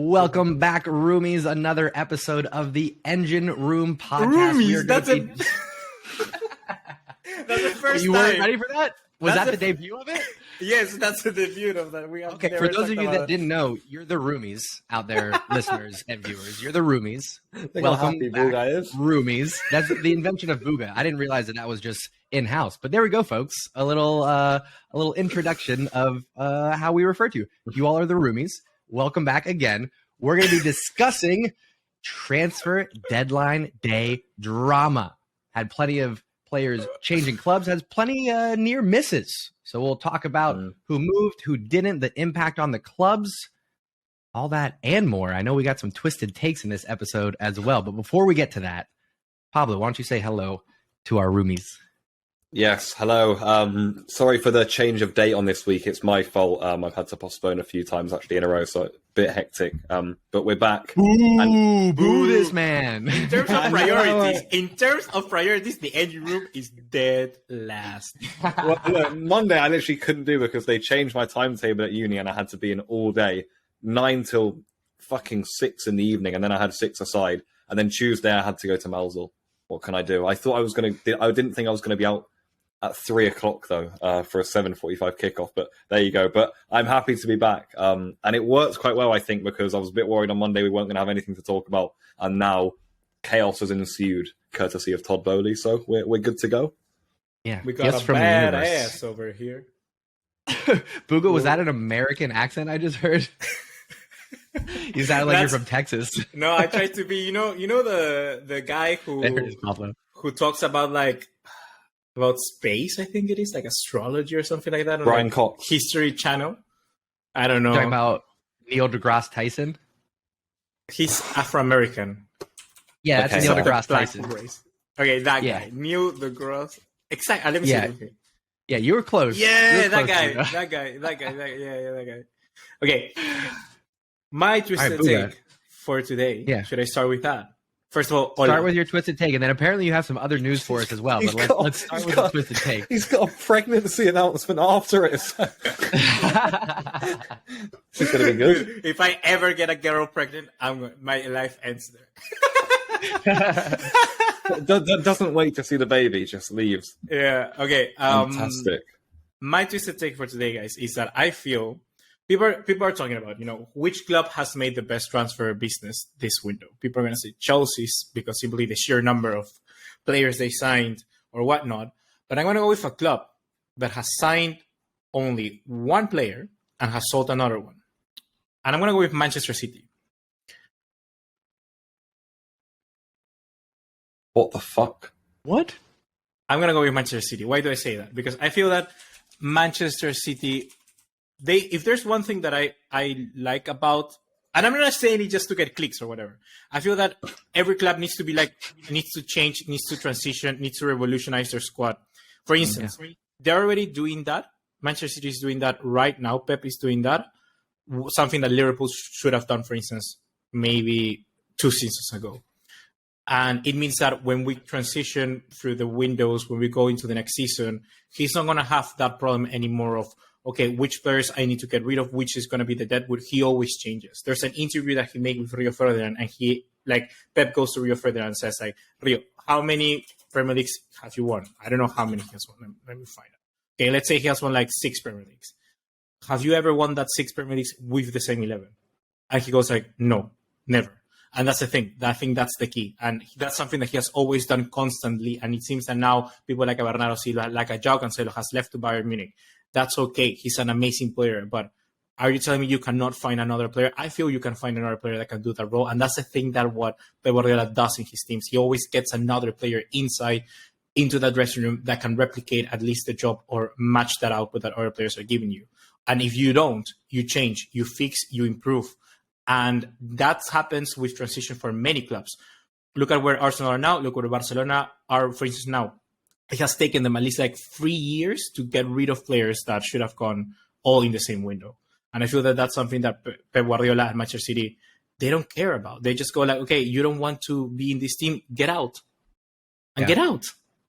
Welcome back, roomies. Another episode of the Engine Room podcast. Roomies, that's the first you time. Weren't ready for that? Was that the debut of it? Yes, that's the debut of that. We have Okay, for those of you that didn't know, you're the roomies out there, listeners and viewers. You're the roomies. Welcome back, roomies. That's the invention of Booga. I didn't realize that was just in-house, but there we go, folks. A little introduction of how we refer to you. You all are the roomies. Welcome back again. We're going to be discussing transfer deadline day drama. Had plenty of players changing clubs, has plenty near misses. So we'll talk about who moved, who didn't, the impact on the clubs, all that and more. I know we got some twisted takes in this episode as well. But before we get to that, Pablo, why don't you say hello to our roomies? Yes, hello. Sorry for the change of date on this week. It's my fault. I've had to postpone a few times actually in a row, so a bit hectic. But we're back. Boo this man. In terms of priorities, the engine room is dead last. Well, look, Monday I literally couldn't do because they changed my timetable at uni and I had to be in all day, 9 till fucking 6 in the evening, and then I had 6 aside. And then Tuesday I had to go to Melzil. What can I do? I didn't think I was gonna be out at 3 o'clock though, for a 7:45 kickoff, but there you go. But I'm happy to be back. And it worked quite well, I think, because I was a bit worried on Monday we weren't going to have anything to talk about. And now chaos has ensued, courtesy of Todd Bowley. So we're good to go. Yeah. We got a bad ass over here. Booga, was that an American accent I just heard? You sounded like you're from Texas. No, I tried to be, you know the guy who talks about about space, I think it is, like astrology or something like that. Brian Cox. History Channel. I don't know. Talking about Neil deGrasse Tyson? He's Afro-American. Yeah, that's Neil deGrasse Tyson. Okay, that guy. Neil deGrasse. Exactly. Let me see. Okay. Yeah, you were close. Yeah, that guy. Okay. My twisted take for today. Yeah. Should I start with that? First of all, start with your twisted take, and then apparently you have some other news for us as well. But let's start with the twisted take. He's got a pregnancy announcement after it. This is going to be good. If I ever get a girl pregnant, my life ends there. Doesn't wait to see the baby, just leaves. Yeah. Okay. Fantastic. My twisted take for today, guys, is that I feel people are talking about, which club has made the best transfer business this window. People are going to say Chelsea's because simply the sheer number of players they signed or whatnot. But I'm going to go with a club that has signed only one player and has sold another one. And I'm going to go with Manchester City. What the fuck? What? I'm going to go with Manchester City. Why do I say that? Because I feel that Manchester City, if there's one thing that I like about, and I'm not saying it just to get clicks or whatever. I feel that every club needs to change, needs to transition, needs to revolutionize their squad. For instance, they're already doing that. Manchester City is doing that right now. Pep is doing that. Something that Liverpool should have done, for instance, maybe 2 seasons ago. And it means that when we transition through the windows, when we go into the next season, he's not going to have that problem anymore of, okay, which players I need to get rid of, which is going to be the deadwood. He always changes. There's an interview that he made with Rio Ferdinand, and Pep goes to Rio Ferdinand and says, Rio, how many Premier Leagues have you won? I don't know how many he has won. Let me find out. Okay, let's say he has won 6 Premier Leagues. Have you ever won that 6 Premier Leagues with the same 11? And he goes no, never. And that's the thing. I think that's the key. And that's something that he has always done constantly. And it seems that now people like a Bernardo Silva, like a João Cancelo has left to Bayern Munich. That's okay. He's an amazing player. But are you telling me you cannot find another player? I feel you can find another player that can do that role. And that's the thing that what Pep Guardiola does in his teams. He always gets another player inside into that dressing room that can replicate at least the job or match that output that other players are giving you. And if you don't, you change, you fix, you improve. And that happens with transition for many clubs. Look at where Arsenal are now. Look where Barcelona are, for instance, now. It has taken them at least 3 years to get rid of players that should have gone all in the same window. And I feel that that's something that Pep Guardiola and Manchester City, they don't care about. They just go okay, you don't want to be in this team, get out. And get out.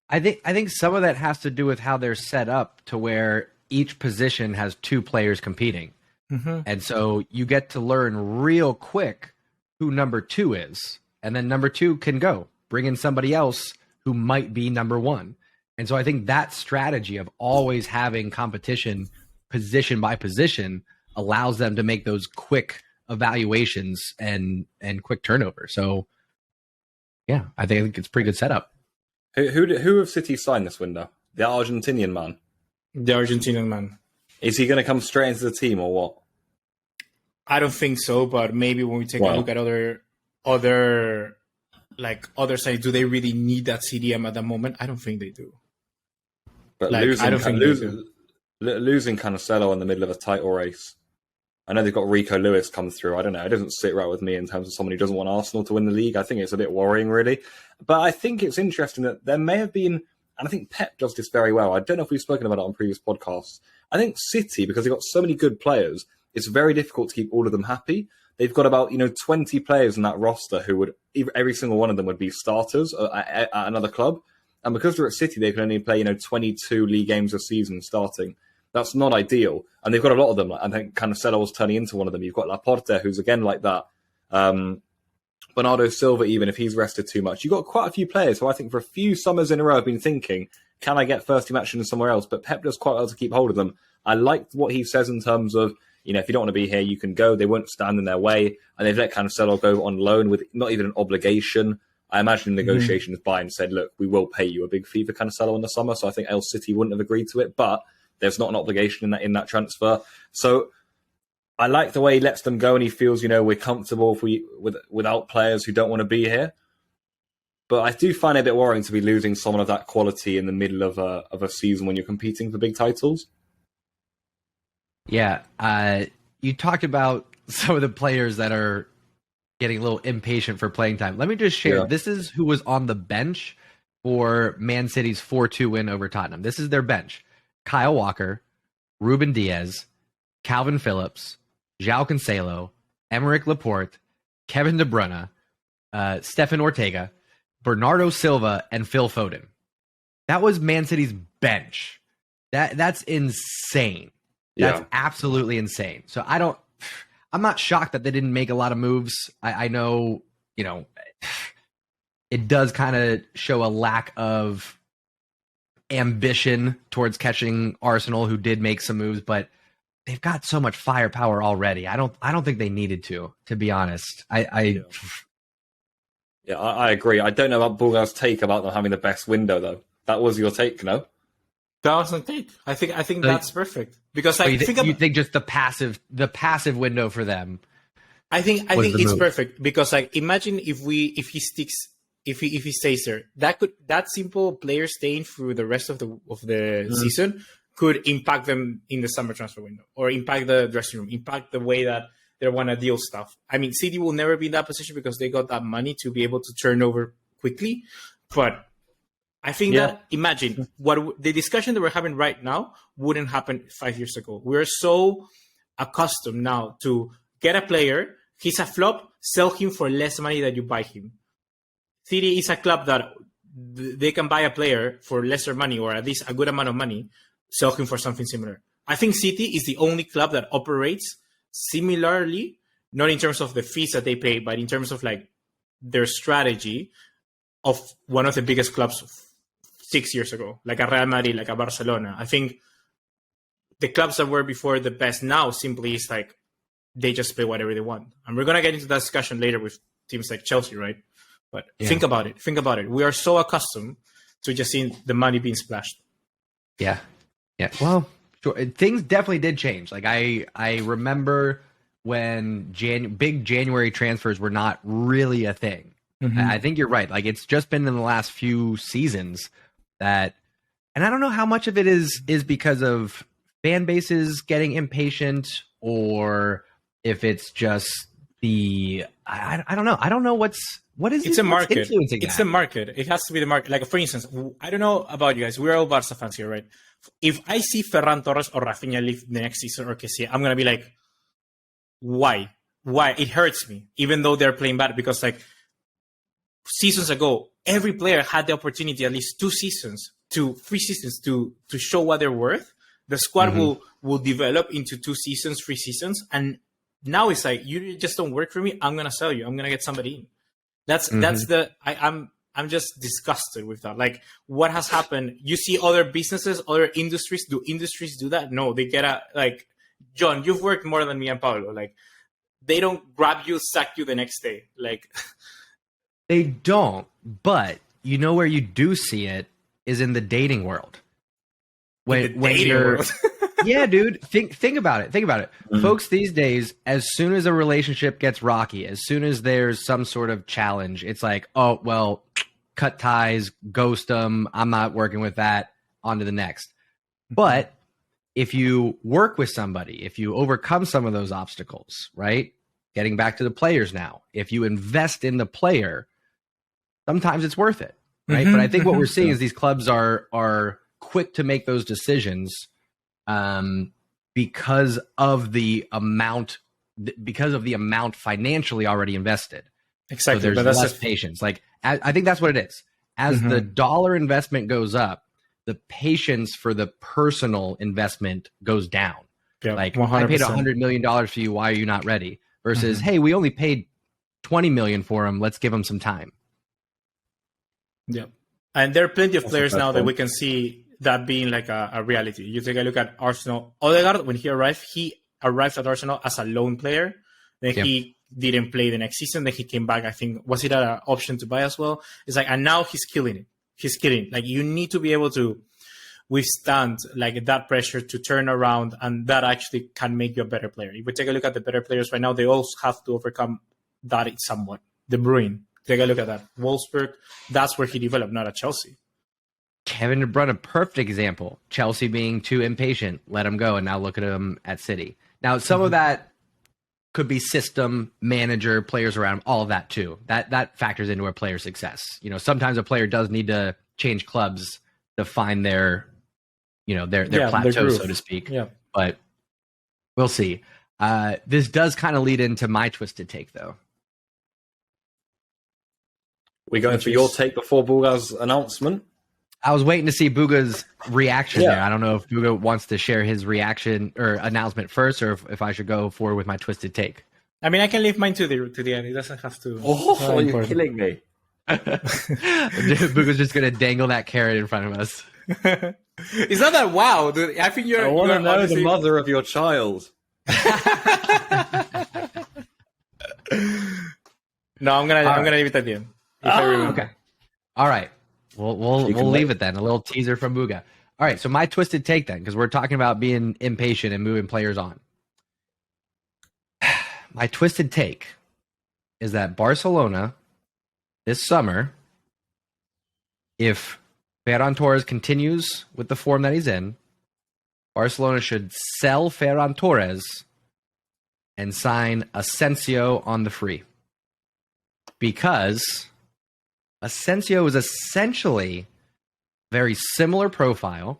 I think some of that has to do with how they're set up to where each position has 2 players competing. Mm-hmm. And so you get to learn real quick who number 2 is. And then number 2 can go bring in somebody else who might be number 1. And so I think that strategy of always having competition position by position allows them to make those quick evaluations and quick turnover. So yeah, I think it's a pretty good setup. Who have City signed this window? The Argentinian man. The Argentinian man. Is he going to come straight into the team or what? I don't think so, but maybe when we take a look at other sides, do they really need that CDM at the moment? I don't think they do. But losing Cancelo in the middle of a title race. I know they've got Rico Lewis come through. I don't know. It doesn't sit right with me in terms of someone who doesn't want Arsenal to win the league. I think it's a bit worrying, really. But I think it's interesting that there may have been, and I think Pep does this very well. I don't know if we've spoken about it on previous podcasts. I think City, because they've got so many good players, it's very difficult to keep all of them happy. They've got about 20 players in that roster who would, every single one of them would be starters at another club. And because they're at City, they can only play 22 league games a season starting. That's not ideal. And they've got a lot of them. I think Cancelo was turning into one of them. You've got Laporte, who's again like that. Bernardo Silva, even if he's rested too much. You've got quite a few players who I think for a few summers in a row have been thinking, can I get first team action somewhere else? But Pep does quite well to keep hold of them. I liked what he says in terms of, if you don't want to be here, you can go. They won't stand in their way. And they've let Cancelo go on loan with not even an obligation. I imagine negotiations by and said, look, we will pay you a big fee for Cancelo in the summer. So I think El City wouldn't have agreed to it, but there's not an obligation in that transfer. So I like the way he lets them go and he feels, we're comfortable without players who don't want to be here. But I do find it a bit worrying to be losing someone of that quality in the middle of a season when you're competing for big titles. Yeah. You talked about some of the players that are getting a little impatient for playing time. Let me just share. Yeah. This is who was on the bench for Man City's 4-2 win over Tottenham. This is their bench. Kyle Walker, Ruben Diaz, Calvin Phillips, João Cancelo, Emerick Laporte, Kevin De Bruyne, Stefan Ortega, Bernardo Silva, and Phil Foden. That was Man City's bench. That's insane. That's absolutely insane. So I'm not shocked that they didn't make a lot of moves. I know, it does kind of show a lack of ambition towards catching Arsenal, who did make some moves, but they've got so much firepower already. I don't think they needed to be honest. I agree. I don't know about Bulgar's take about them having the best window though. That was your take, no? That was my take. I think that's perfect because you think just the passive window for them. I think it's perfect because imagine if he stays there, that simple player staying through the rest of the season could impact them in the summer transfer window or impact the dressing room, impact the way that they want to deal stuff. I mean, City will never be in that position because they got that money to be able to turn over quickly, but I think that imagine what the discussion that we're having right now wouldn't happen 5 years ago. We're so accustomed now to get a player, he's a flop, sell him for less money than you buy him. City is a club that they can buy a player for lesser money or at least a good amount of money, sell him for something similar. I think City is the only club that operates similarly, not in terms of the fees that they pay, but in terms of their strategy of one of the biggest clubs 6 years ago, like a Real Madrid, like a Barcelona. I think the clubs that were before the best now simply is they just pay whatever they want. And we're going to get into that discussion later with teams like Chelsea, right? But think about it. We are so accustomed to just seeing the money being splashed. Yeah. Well, sure. Things definitely did change. I remember when big January transfers were not really a thing. Mm-hmm. I think you're right. It's just been in the last few seasons that, and I don't know how much of it is because of fan bases getting impatient or if it's just I don't know. I don't know what is it's a market. Influencing it's the market. It has to be the market. For instance, I don't know about you guys. We're all Barca fans here, right? If I see Ferran Torres or Rafinha leave the next season or Kessie, I'm gonna be like, why? It hurts me, even though they're playing bad because seasons ago, every player had the opportunity at least 3 seasons to show what they're worth. The squad will develop into 2 seasons, 3 seasons, and now it's like, you just don't work for me. I'm gonna sell you. I'm gonna get somebody in. That's I'm just disgusted with that. Like, what has happened? You see other businesses, other industries. Do industries do that? No, they get John, you've worked more than me and Pablo. Like, they don't grab you, sack you the next day. Like, they don't. But you know where you do see it is in the dating world. When you're, yeah, dude. Think about it. Mm-hmm. Folks these days, as soon as a relationship gets rocky, as soon as there's some sort of challenge, it's like, oh, well, cut ties, ghost them. I'm not working with that. On to the next. But if you work with somebody, if you overcome some of those obstacles, right? Getting back to the players now, if you invest in the player, sometimes it's worth it, right? But I think what we're seeing is these clubs are quick to make those decisions because of the amount financially already invested. Exactly. So there's less patience. Like, I think that's what it is. As the dollar investment goes up, the patience for the personal investment goes down. Yeah, like 100%. I paid $100 million for you. Why are you not ready? Versus, hey, we only paid $20 million for him. Let's give him some time. Yeah. And there are plenty of players now that we can see that being like a reality. You take a look at Arsenal. Odegaard, when he arrived at Arsenal as a loan player. Then he didn't play the next season. Then he came back. I think, was it an option to buy as well? It's like, and now he's killing it. He's killing it. Like, you need to be able to withstand like that pressure to turn around, and that actually can make you a better player. If we take a look at the better players right now, they also have to overcome that somewhat. De Bruyne, take a look at that. Wolfsburg, that's where he developed, not at Chelsea. Kevin De Bruyne, a perfect example. Chelsea being too impatient, let him go, and now look at him at City. Now, some of that could be system, manager, players around him, all of that too. That factors into a player's success. You know, sometimes a player does need to change clubs to find their plateau, so to speak. Yeah. But we'll see. This does kind of lead into my twisted take, though. We're going for your take before Bulga's announcement. I was waiting to see Buga's reaction there. I don't know if Buga wants to share his reaction or announcement first, or if I should go forward with my twisted take. I mean, I can leave mine to the end. It doesn't have to. Oh, you're killing me. Buga's just going to dangle that carrot in front of us. It's not that wow, dude. I think I want to know honestly the mother of your child. No, I'm gonna leave it at the end. Okay. All right. We'll leave it then. A little teaser from Buga. All right. So my twisted take then, because we're talking about being impatient and moving players on. My twisted take is that Barcelona this summer, if Ferran Torres continues with the form that he's in, Barcelona should sell Ferran Torres and sign Asensio on the free. Because Asensio is essentially very similar profile,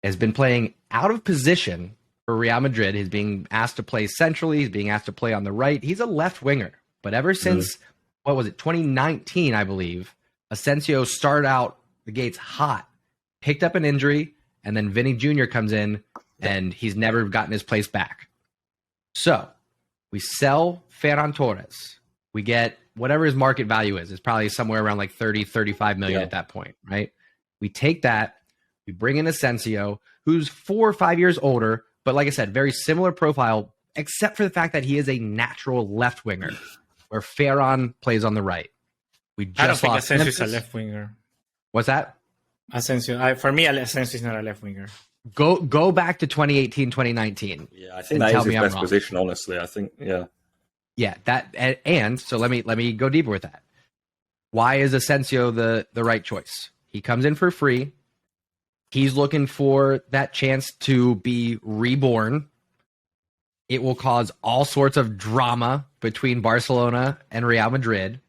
has been playing out of position for Real Madrid. He's being asked to play centrally. He's being asked to play on the right. He's a left winger. But ever since, 2019, I believe, Asensio started out the gates hot, picked up an injury, and then Vinny Jr. comes in, and he's never gotten his place back. So we sell Ferran Torres. We get whatever his market value is. It's probably somewhere around like 30, 35 million at that point, right? We take that, we bring in Asensio, who's 4 or 5 years older, but like I said, very similar profile, except for the fact that he is a natural left winger, where Ferran plays on the right. We just I don't think lost Asensio is a left winger. What's that? Asensio, for me, Asensio is not a left winger. Go back to 2018, 2019. Yeah, I think that is his best position, honestly. I think, Yeah, and so let me go deeper with that. Why is Asensio the right choice? He comes in for free. He's looking for that chance to be reborn. It will cause all sorts of drama between Barcelona and Real Madrid.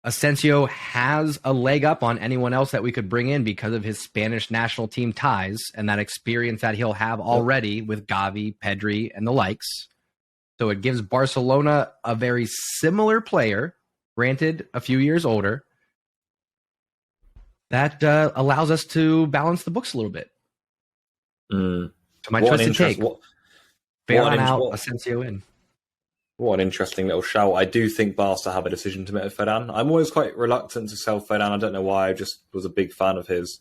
Asensio has a leg up on anyone else that we could bring in because of his Spanish national team ties and that experience that he'll have already with Gavi, Pedri, and the likes. So it gives Barcelona a very similar player, granted a few years older, that allows us to balance the books a little bit. So my twisted take: Ferran out, Asensio in. What an interesting little shout. I do think Barca have a decision to make with Ferran. I'm always quite reluctant to sell Ferran. I don't know why. I just was a big fan of his.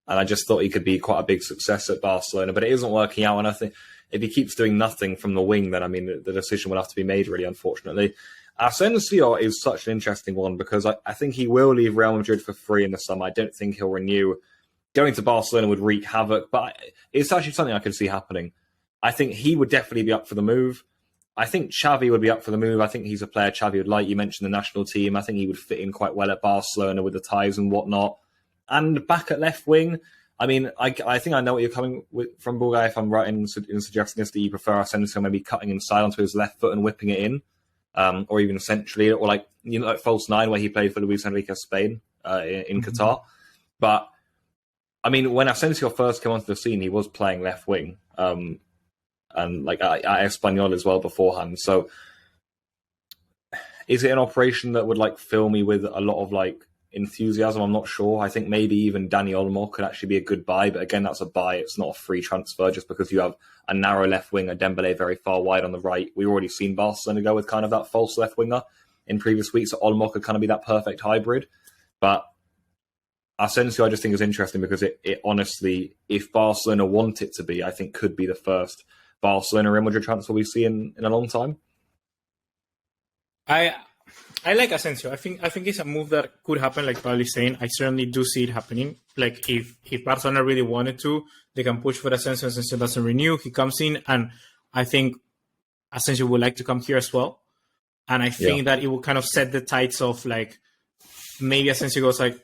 And I just thought he could be quite a big success at Barcelona. But it isn't working out. And I think if he keeps doing nothing from the wing, then, I mean, the decision will have to be made, really, unfortunately. Asensio is such an interesting one because I think he will leave Real Madrid for free in the summer. I don't think he'll renew. Going to Barcelona would wreak havoc. But it's actually something I could see happening. I think he would definitely be up for the move. I think Xavi would be up for the move. I think he's a player Xavi would like. You mentioned the national team. I think he would fit in quite well at Barcelona with the ties and whatnot. And back at left wing, I mean, I think I know what you're coming from, Bulgai, if I'm right in suggesting this, that you prefer Asensio maybe cutting inside onto his left foot and whipping it in, or even centrally, or like false nine where he played for Luis Enrique Spain in Qatar. But I mean, when Asensio first came onto the scene, he was playing left wing. And like at Espanyol as well beforehand. So is it an operation that would like fill me with a lot of like enthusiasm? I'm not sure. I think maybe even Dani Olmo could actually be a good buy, but again, that's a buy. It's not a free transfer just because you have a narrow left wing, a Dembele very far wide on the right. We've already seen Barcelona go with kind of that false left winger in previous weeks. So Olmo could kind of be that perfect hybrid. But Asensio, I just think is interesting because it honestly, if Barcelona want it to be, I think could be the first Barcelona Real Madrid transfer we see in a long time. I like Asensio. I think it's a move that could happen, like Paul is saying. I certainly do see it happening. Like if Barcelona really wanted to, they can push for Asensio. Asensio doesn't renew. He comes in, and I think Asensio would like to come here as well. And I think that it will kind of set the tides of like maybe Asensio goes like,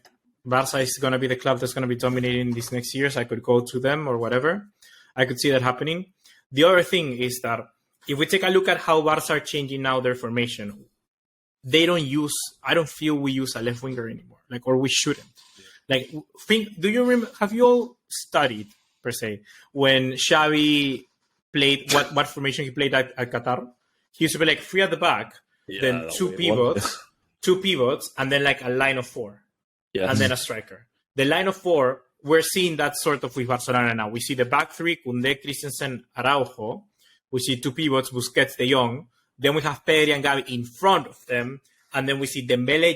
Barca is going to be the club that's going to be dominating these next years. I could go to them or whatever. I could see that happening. The other thing is that if we take a look at how Barca are changing now their formation, I don't feel we use a left winger anymore, like, or we shouldn't. Like, do you remember, have you all studied, per se, when Xavi played, what formation he played at Qatar? He used to be like 3 at the back, then two pivots, and then like a line of 4, and then a striker. The line of 4, we're seeing that sort of with Barcelona now. We see the back 3, Koundé, Christensen, Araujo. We see 2 pivots, Busquets, De Jong. Then we have Pedri and Gavi in front of them. And then we see Dembele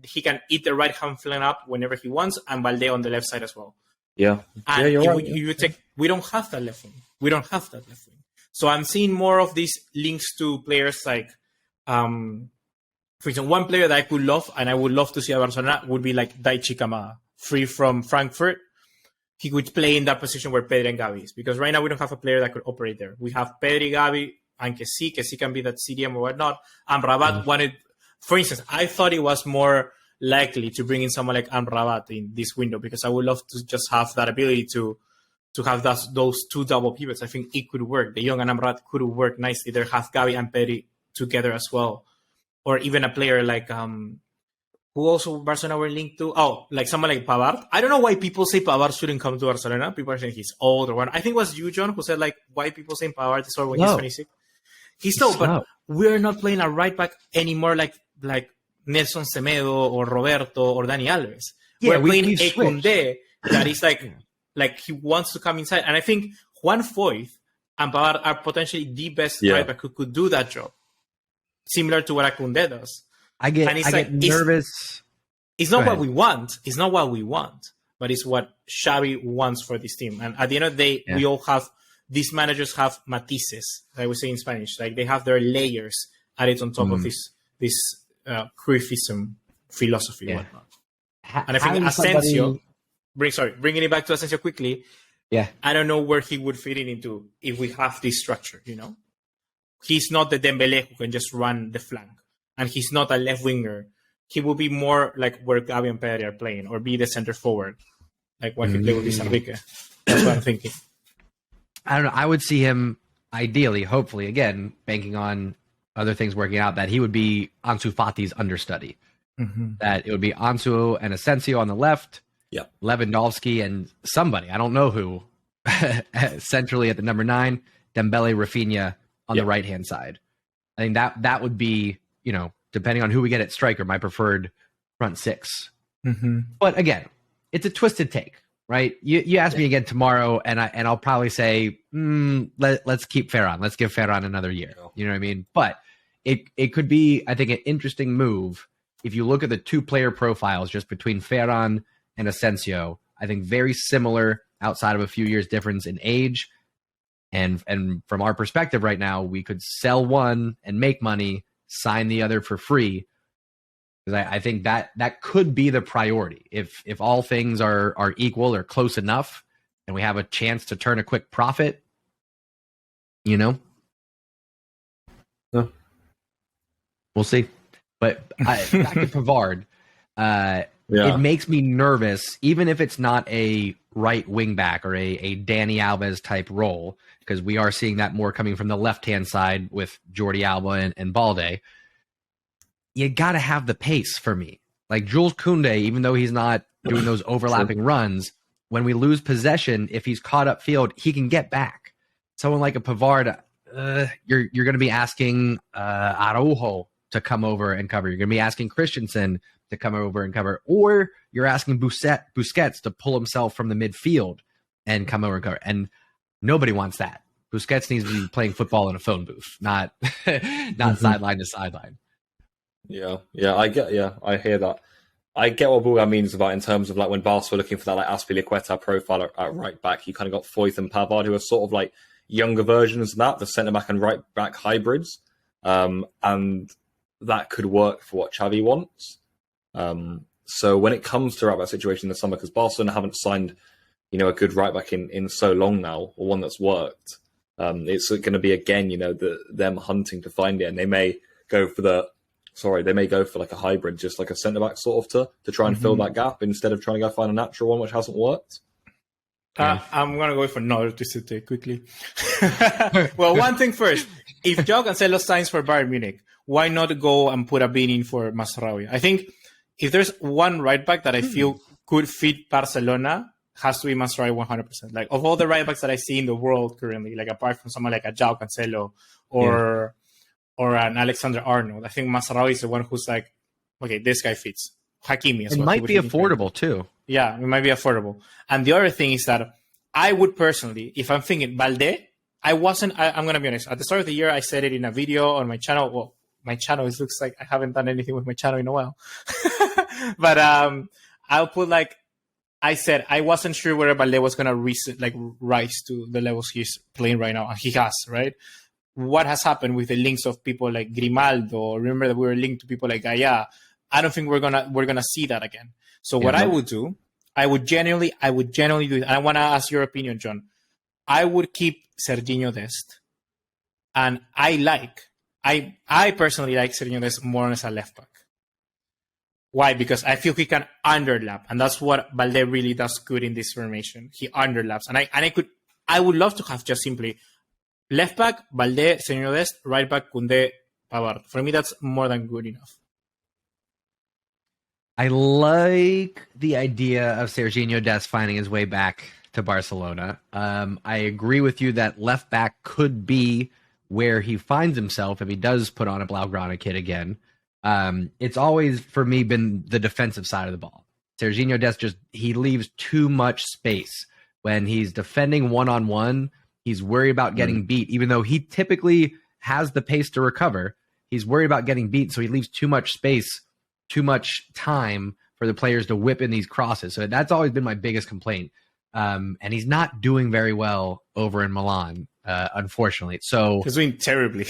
he can eat the right-hand flank up whenever he wants, and Balde on the left side as well. Yeah. And you're right. We don't have that left wing. So I'm seeing more of these links to players like, for example, one player that I could love, and I would love to see at Barcelona, would be like Daichi Kamada. Free from Frankfurt, he could play in that position where Pedri and Gavi is. Because right now we don't have a player that could operate there. We have Pedri, Gavi, and Kessie can be that CDM or whatnot. And Rabat wanted, for instance, I thought it was more likely to bring in someone like Amrabat in this window because I would love to just have that ability to have those 2 double pivots. I think it could work. De Jong and Amrabat could work nicely. They have Gavi and Pedri together as well. Or even a player like... who also Barcelona were linked to? Oh, like someone like Pavard. I don't know why people say Pavard shouldn't come to Barcelona. People are saying he's old or what. I think it was you, John, who said like why people saying Pavard is old when he's 26. He's old, but we're not playing a right back anymore like Nelson Semedo or Roberto or Dani Alves. Yeah, we're playing a Koundé that is like he wants to come inside. And I think Juan Foyth and Pavard are potentially the best right back who could do that job. Similar to what a Koundé does. I get nervous. It's not what we want. It's not what we want, but it's what Xavi wants for this team. And at the end of the day, we all have, these managers have matices, I would say in Spanish. Like they have their layers added on top of this Cruyffism philosophy and whatnot. And I think Asensio, bringing it back to Asensio quickly, I don't know where he would fit into if we have this structure, you know? He's not the Dembele who can just run the flank. And he's not a left winger. He will be more like where Gavi and Pedri are playing, or be the center forward, like what he played with Luis Enrique. That's what I'm thinking. I don't know. I would see him ideally, hopefully, again, banking on other things working out, that he would be Ansu Fati's understudy. That it would be Ansu and Asensio on the left, Lewandowski and somebody, I don't know who, centrally at the number 9, Dembele, Rafinha on the right-hand side. I think that would be, you know, depending on who we get at striker, my preferred front 6. But again, it's a twisted take. right? You ask me again tomorrow, and I'll probably say, let's keep Ferran. Let's give Ferran another year. You know what I mean? But it could be, I think, an interesting move if you look at the two player profiles just between Ferran and Asensio. I think very similar outside of a few years difference in age. And from our perspective right now, we could sell one and make money, sign the other for free. Because I think that could be the priority. If all things are equal or close enough, and we have a chance to turn a quick profit, you know, we'll see. But back to Pavard, it makes me nervous, even if it's not a right wing back or a Dani Alves type role, because we are seeing that more coming from the left-hand side with Jordi Alba and Balde. You got to have the pace for me. Like Jules Koundé, even though he's not doing those overlapping runs, when we lose possession, if he's caught up field, he can get back. Someone like a Pavard, you're going to be asking Araujo to come over and cover. You're going to be asking Christensen to come over and cover. Or you're asking Busquets to pull himself from the midfield and come over and cover. And nobody wants that. Busquets needs to be playing football in a phone booth, not sideline to sideline. Yeah, I hear that. I get what Bulgar means about in terms of like when Barca were looking for that like Azpilicueta profile at right back, you kind of got Foyth and Pavard, who are sort of like younger versions of that, the centre back and right back hybrids, and that could work for what Xavi wants. So when it comes to right back situation in the summer, because Barcelona haven't signed, a good right back in so long now, or one that's worked, it's going to be again, them hunting to find it, and they may go for like a hybrid, just like a centre back sort of to try and fill that gap instead of trying to go find a natural one which hasn't worked. I'm going to go for another twisted quickly. Well, one thing first. If Joao Cancelo signs for Bayern Munich, why not go and put a bid in for Mazraoui? I think if there's one right back that I feel could fit Barcelona, has to be Mazraoui 100%. Like, of all the right backs that I see in the world currently, like apart from someone like a Joao Cancelo or an Alexander Arnold, I think Mazraoui is the one who's like, okay, this guy fits. Hakimi as well. It might be affordable too. Yeah, it might be affordable. And the other thing is that I would personally, if I'm thinking Balde, I'm going to be honest. At the start of the year, I said it in a video on my channel. Well, my channel, it looks like I haven't done anything with my channel in a while. But I'll put I said I wasn't sure whether Balde was going to rise to the levels he's playing right now. And he has, right? What has happened with the links of people like Grimaldo? Remember that we were linked to people like Gaia. I don't think we're gonna see that again. So what I would do, I would genuinely do it. And I want to ask your opinion, John. I would keep Serginho Dest, and I personally like Serginho Dest more as a left back. Why? Because I feel he can underlap, and that's what Balde really does good in this formation. He underlaps, and I would love to have just simply left back Balde, Serginho Dest, right back Koundé, Pavard. For me, that's more than good enough. I like the idea of Serginho Dest finding his way back to Barcelona. I agree with you that left back could be where he finds himself if he does put on a Blaugrana kit again. It's always, for me, been the defensive side of the ball. Serginho Dest he leaves too much space. When he's defending one-on-one, he's worried about getting beat, even though he typically has the pace to recover. He's worried about getting beat, so he leaves too much space, too much time for the players to whip in these crosses. So that's always been my biggest complaint. And he's not doing very well over in Milan, unfortunately. So he's doing terribly.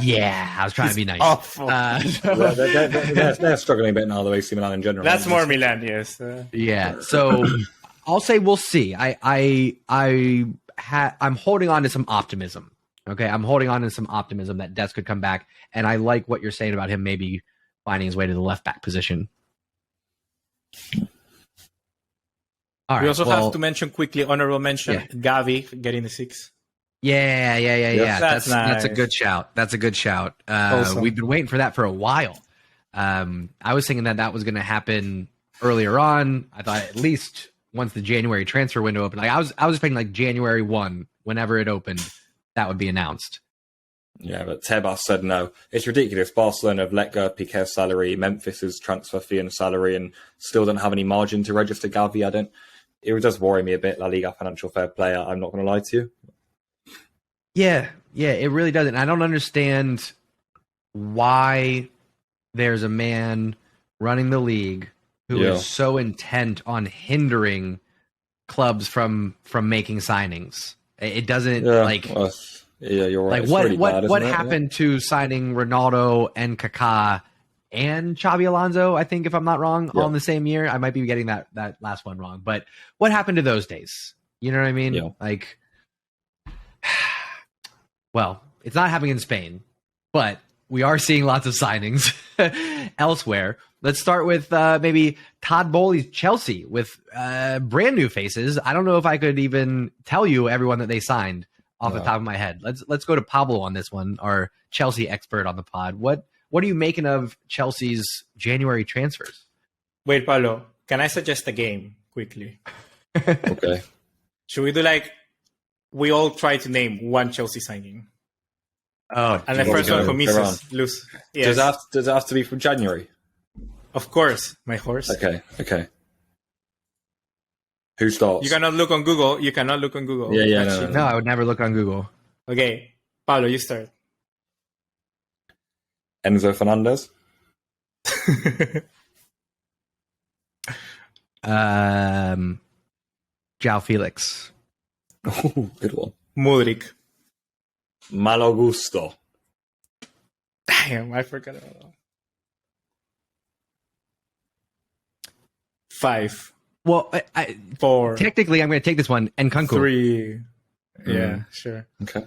Yeah, I was trying to be nice. Awful. They're struggling a bit now, the AC Milan in general. That's more Milan, yes. Yeah, so I'll say we'll see. I'm holding on to some optimism. Okay, I'm holding on to some optimism that Dest could come back, and I like what you're saying about him maybe finding his way to the left back position. All right, we also have to mention quickly, honorable mention, Gavi getting the 6. Yeah. That's nice. That's a good shout. That's a good shout. Awesome. We've been waiting for that for a while. I was thinking that was going to happen earlier on. I thought at least once the January transfer window opened. Like I was expecting like January 1, whenever it opened, that would be announced. Yeah, but Tebas said no. It's ridiculous. Barcelona have let go of Piqué's salary, Memphis's transfer fee and salary, and still don't have any margin to register Gavi. it does worry me a bit, La Liga financial fair play. I'm not going to lie to you. Yeah, it really doesn't. I don't understand why there's a man running the league who is so intent on hindering clubs from making signings. It doesn't you're right. Like what happened to signing Ronaldo and Kaká and Xabi Alonso, I think, if I'm not wrong, all in the same year. I might be getting that last one wrong. But what happened to those days? You know what I mean? Yeah. Like, well, it's not happening in Spain, but we are seeing lots of signings elsewhere. Let's start with maybe Todd Bowley's Chelsea with brand new faces. I don't know if I could even tell you everyone that they signed off the top of my head. Let's go to Pablo on this one, our Chelsea expert on the pod. What are you making of Chelsea's January transfers? Wait, Pablo, can I suggest a game quickly? Okay. Should we do we all try to name one Chelsea signing? Oh, and the first one who misses, lose. Yes. Does it have to be from January? Of course, my horse. Okay. Who starts? You cannot look on Google. Yeah, No, I would never look on Google. Okay, Pablo, you start. Enzo Fernandez. João Felix. Oh, good one. Mudryk. Malo gusto. Damn, I forgot about that. 5. Well, 4. Technically, I'm going to take this one. Nkunku. 3. Yeah, sure. Okay.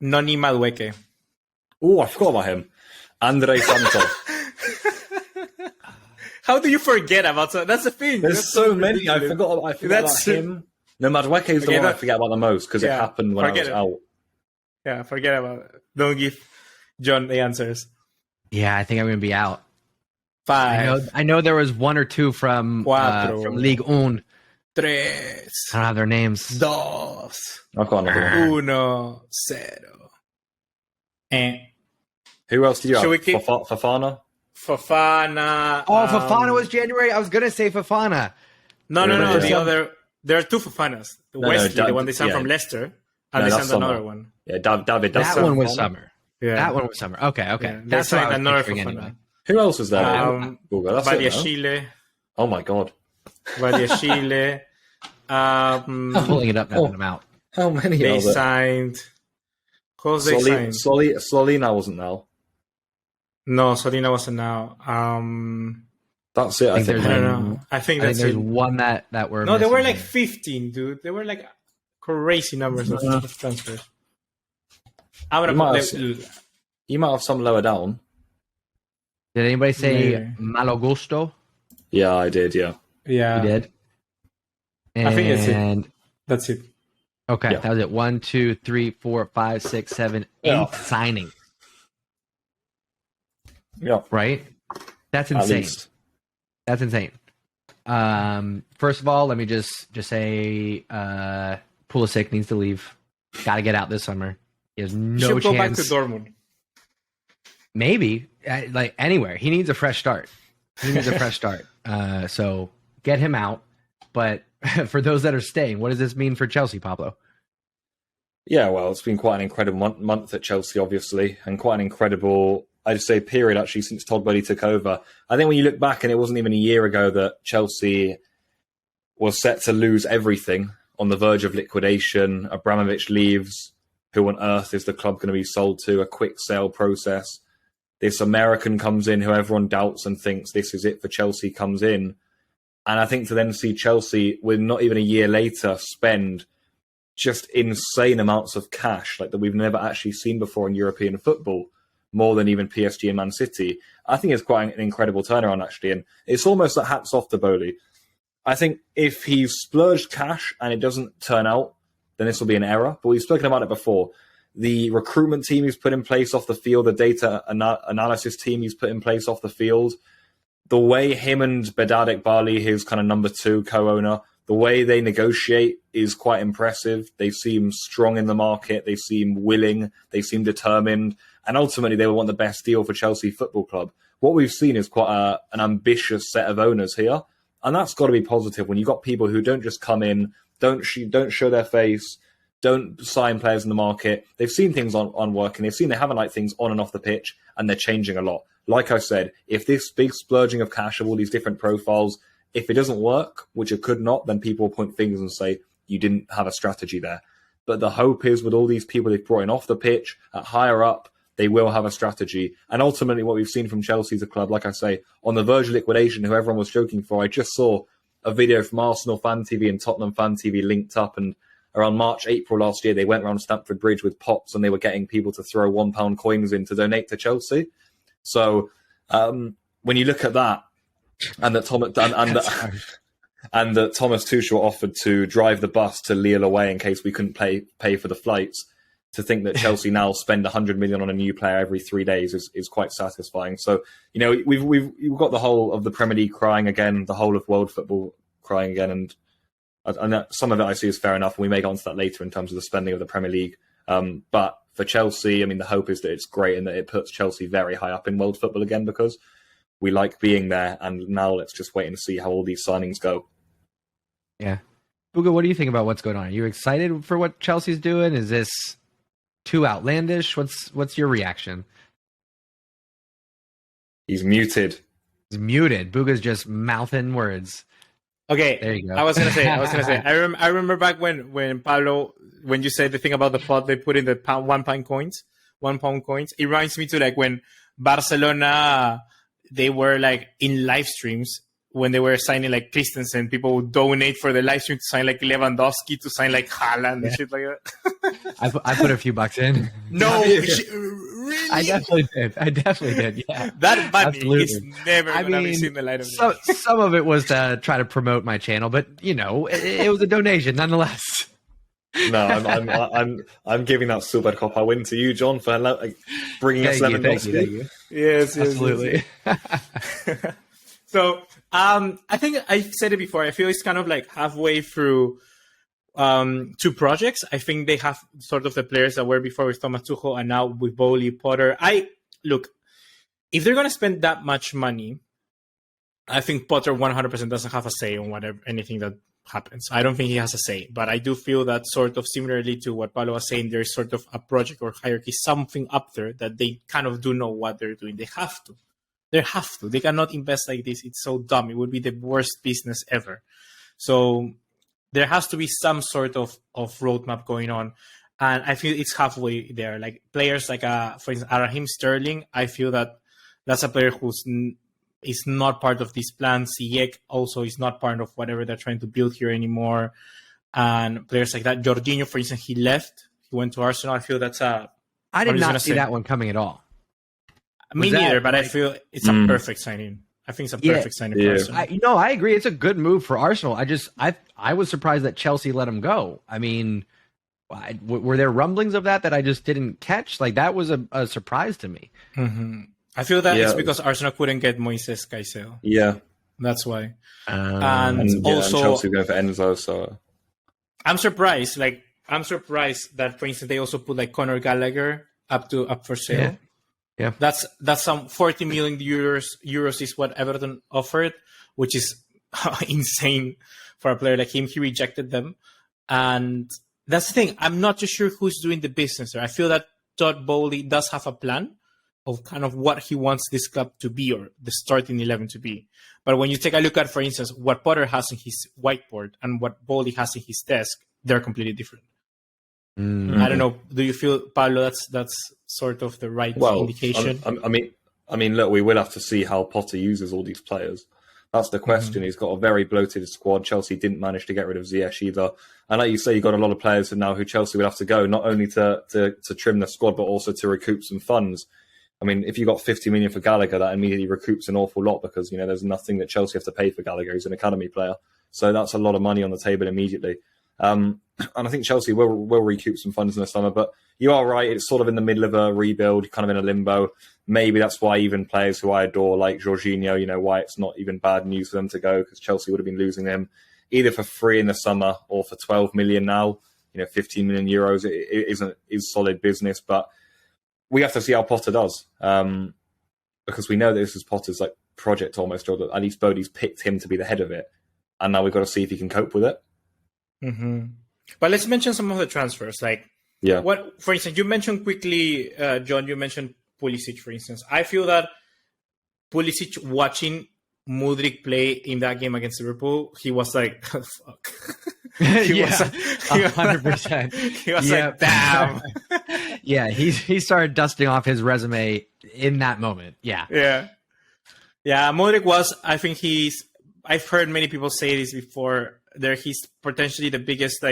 Noni Madueke. Oh, I forgot about him. Andre Santo. How do you forget about that? That's the thing. There's so many. I forgot about him. No, Madueke is the one I forget about the most because it happened when I was out. Yeah, forget about it. Don't give John the answers. Yeah, I think I'm going to be out. 5. I know there was 1 or 2 from Ligue 1. 3. I don't have their names. 2. I can't remember. 1. 0. Who else did you have? Should we keep Fofana? Fofana. Oh, Fofana was January. I was going to say Fofana. No. The other. There are 2 Fofanas. Wesley, the one they signed from Leicester, and they signed another one. Yeah, David. That one was summer. Yeah, that one was summer. Okay. Yeah, That's signed another Fofana. Anyway. Who else was there? Badiashile. Oh my god. Badiashile. I'm pulling it up now. I'm out. How many they signed? Who they signed? Solina wasn't now. No, Solina wasn't now. That's it. I think. I don't know. I think that's there's it. one that were. No, there were like 15, dude. There were like crazy numbers of transfers. I'm gonna put them. You might have some lower down. Did anybody say Malo gusto? Yeah, I did. Yeah. You did. And I think that's it. Okay, that was it. 1, 2, 3, 4, 5, 6, 7, 8 signings. Yeah. Right? That's insane. That's insane. First of all, let me just say Pulisic needs to leave. Got to get out this summer. He has no chance. Should go back to Dortmund. Maybe. Like anywhere. He needs a fresh start. So get him out. But for those that are staying, what does this mean for Chelsea, Pablo? Yeah, well, it's been quite an incredible month at Chelsea, obviously, and quite an incredible, I'd say, period, actually, since Todd Boehly took over. I think when you look back, and it wasn't even a year ago that Chelsea was set to lose everything, on the verge of liquidation, Abramovich leaves, who on earth is the club going to be sold to, a quick sale process. This American comes in who everyone doubts and thinks this is it for Chelsea comes in. And I think to then see Chelsea, with not even a year later, spend just insane amounts of cash like that we've never actually seen before in European football, more than even PSG and Man City. I think it's quite an incredible turnaround, actually. And it's almost like hats off to Boehly. I think if he's splurged cash and it doesn't turn out, then this will be an error. But we've spoken about it before. The recruitment team he's put in place off the field, the data analysis team he's put in place off the field, the way him and Bedad Bali, his kind of number 2 co-owner, the way they negotiate is quite impressive. They seem strong in the market. They seem willing. They seem determined. And ultimately, they will want the best deal for Chelsea Football Club. What we've seen is quite an ambitious set of owners here. And that's got to be positive when you've got people who don't just come in, don't show their face, don't sign players in the market. They've seen things on working. They've seen they haven't liked things on and off the pitch, and they're changing a lot. Like I said, if this big splurging of cash of all these different profiles, if it doesn't work, which it could not, then people will point fingers and say, you didn't have a strategy there. But the hope is with all these people they've brought in off the pitch, at higher up, they will have a strategy. And ultimately what we've seen from Chelsea as a club, like I say, on the verge of liquidation, who everyone was joking for, I just saw a video from Arsenal Fan TV and Tottenham Fan TV linked up, and around March, April last year, they went around Stamford Bridge with pots and they were getting people to throw £1 coins in to donate to Chelsea. So when you look at that, and that Thomas Tuchel offered to drive the bus to Lille away in case we couldn't pay for the flights, to think that Chelsea now spend 100 million on a new player every 3 days is quite satisfying. So, you know, we've got the whole of the Premier League crying again, the whole of world football crying again, and some of it I see is fair enough. We may get onto that later in terms of the spending of the Premier League. But for Chelsea, I mean, the hope is that it's great and that it puts Chelsea very high up in world football again, because we like being there. And now let's just wait and see how all these signings go. Yeah. Buga, what do you think about what's going on? Are you excited for what Chelsea's doing? Is this too outlandish? What's your reaction? He's muted. He's muted. Buga's just mouthing words. Okay, there you go. I was gonna say. I remember back when Paulo, when you said the thing about the pot they put in the £1 coins. It reminds me to like when Barcelona, they were like in live streams when they were signing like Christensen. People would donate for the live stream to sign like Lewandowski, to sign like Haaland and shit like that. I put a few bucks in. No, really? I definitely did. Yeah, that money is absolutely. never gonna be seen the light of day. Some of it was to try to promote my channel, but you know, it was a donation nonetheless. No, I'm giving that super copper win to you, John, for bringing us Lewandowski. Thank you. Yes, absolutely. So I think I said it before. I feel it's kind of like halfway through two projects. I think they have sort of the players that were before with Thomas Tuchel and now with Bowley, Potter. Look, if they're going to spend that much money, I think Potter 100% doesn't have a say on anything that happens. I don't think he has a say, but I do feel that sort of similarly to what Paulo was saying, there's sort of a project or hierarchy, something up there that they kind of do know what they're doing. They have to. They cannot invest like this. It's so dumb. It would be the worst business ever. So there has to be some sort of roadmap going on. And I feel it's halfway there. Like players like, for instance, Raheem Sterling, I feel that that's a player who's is not part of this plan. Ziyech also is not part of whatever they're trying to build here anymore. And players like that. Jorginho, for instance, he left. He went to Arsenal. I feel that's a... I did not see that one coming at all. Me neither, but I feel it's a perfect signing. I think it's a perfect signing for Arsenal. I agree. It's a good move for Arsenal. I was surprised that Chelsea let him go. I mean, were there rumblings of that I just didn't catch? Like, that was a surprise to me. Mm-hmm. I feel that it's because Arsenal couldn't get Moises Caicedo. Yeah. That's why. And also... Chelsea going for Enzo, so... I'm surprised that, for instance, they also put like Conor Gallagher up for sale. Yeah. That's some 40 million euros is what Everton offered, which is insane for a player like him. He rejected them. And that's the thing. I'm not too sure who's doing the business there. I feel that Todd Bowley does have a plan of kind of what he wants this club to be or the starting 11 to be. But when you take a look at, for instance, what Potter has in his whiteboard and what Bowley has in his desk, they're completely different. Mm-hmm. I don't know. Do you feel, Paulo, that's sort of the right indication? I mean, look, we will have to see how Potter uses all these players. That's the question. Mm-hmm. He's got a very bloated squad. Chelsea didn't manage to get rid of Ziyech either. And like you say, you've got a lot of players now who Chelsea would have to go, not only to trim the squad, but also to recoup some funds. I mean, if you got 50 million for Gallagher, that immediately recoups an awful lot because, you know, there's nothing that Chelsea have to pay for Gallagher. He's an academy player. So that's a lot of money on the table immediately. And I think Chelsea will recoup some funds in the summer. But you are right. It's sort of in the middle of a rebuild, kind of in a limbo. Maybe that's why even players who I adore, like Jorginho, you know, why it's not even bad news for them to go because Chelsea would have been losing them either for free in the summer or for 12 million now. You know, 15 million euros is solid business. But we have to see how Potter does because we know that this is Potter's like project almost, or at least Bodie's picked him to be the head of it. And now we've got to see if he can cope with it. Mm-hmm. But let's mention some of the transfers. What, for instance, you mentioned quickly, John, you mentioned Pulisic, for instance. I feel that Pulisic, watching Mudryk play in that game against Liverpool, he was like, oh, fuck. He was 100%. He was like, damn. Yeah, he started dusting off his resume in that moment. Yeah. Mudryk was, I think I've heard many people say this before, he's potentially the biggest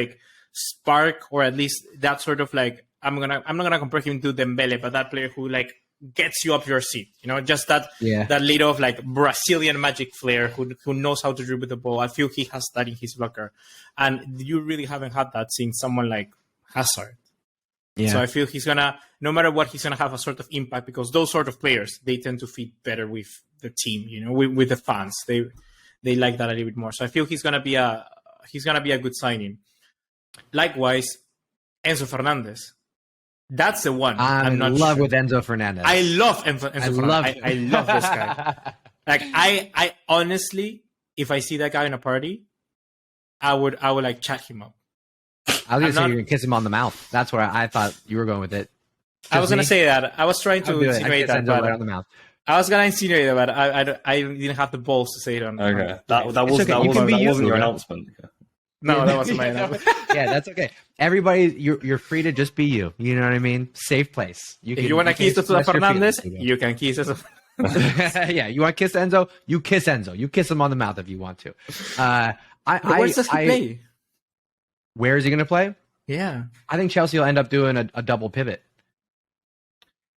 spark, or at least that sort of I'm not gonna compare him to Dembele, but that player who gets you up your seat, just that little of Brazilian magic flair who knows how to dribble the ball. I feel he has that in his locker, and you really haven't had that since someone like Hazard. Yeah. So I feel he's gonna, no matter what, he's gonna have a sort of impact, because those sort of players, they tend to fit better with the team, with the fans. They like that a little bit more. So I feel he's gonna be a good signing. Likewise, Enzo Fernandez. That's the one. I'm in love with Enzo Fernandez. I love Enzo Fernandez. I love this guy. I honestly, if I see that guy in a party, I would chat him up. I was going to say you're going to kiss him on the mouth. That's where I thought you were going with it. I was going to say that. I was trying to insinuate that. Right on the mouth. I was going to insinuate that, but I didn't have the balls to say it on. Okay, that wasn't your announcement. No, that wasn't my announcement. Yeah, that's okay. Everybody, you're free to just be you. You know what I mean? Safe place. If you want to kiss Enzo Fernandez, you can kiss Enzo. Yeah, you want to kiss Enzo? You kiss Enzo. You kiss him on the mouth if you want to. Where does he play? Where is he going to play? Yeah, I think Chelsea will end up doing a double pivot.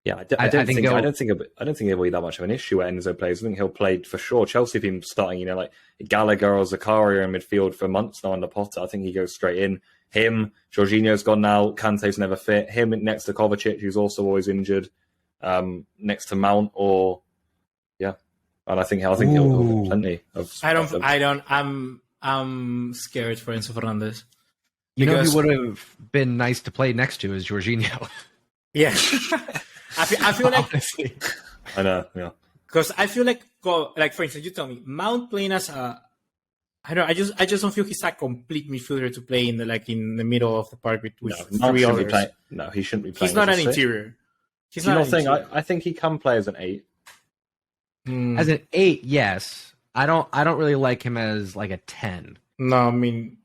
Yeah, I don't think it'll be that much of an issue where Enzo plays. I think he'll play for sure. Chelsea have been starting, like Gallagher or Zakaria in midfield for months now under Potter. I think he goes straight in. Him, Jorginho's gone now. Kante's never fit. Him next to Kovacic, who's also always injured. Next to Mount, and I think he'll get plenty of. I'm scared for Enzo Fernandez. You know who would have been nice to play next to is Jorginho. Yeah. I feel like honestly. I know, yeah. Because I feel like for instance, you tell me Mount playing as I just don't feel he's a complete midfielder to play in the middle of the park with three others. No, he shouldn't be playing. He's not an interior. He's not saying. I think he can play as an 8. As an 8, yes. I don't really like him as a 10. No, I mean,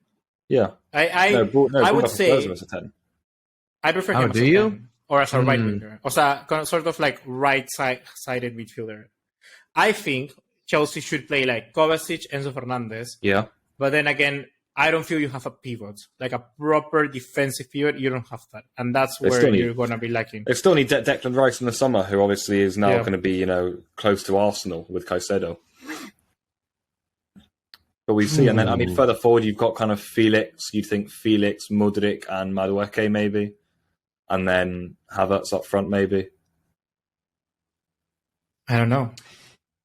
yeah. I would say as a 10. I prefer him as a 10. Or as a right winger, or sort of right-sided midfielder. I think Chelsea should play Kovacic, Enzo Fernandez. Yeah. But then again, I don't feel you have a pivot, a proper defensive pivot. You don't have that, and that's where you're going to be lacking. They still need Declan Rice in the summer, who obviously is now going to be close to Arsenal with Caicedo. But we see, and then further forward, you've got kind of Felix. You'd think Felix, Mudryk, and Madueke maybe. And then Havertz up front, maybe. I don't know.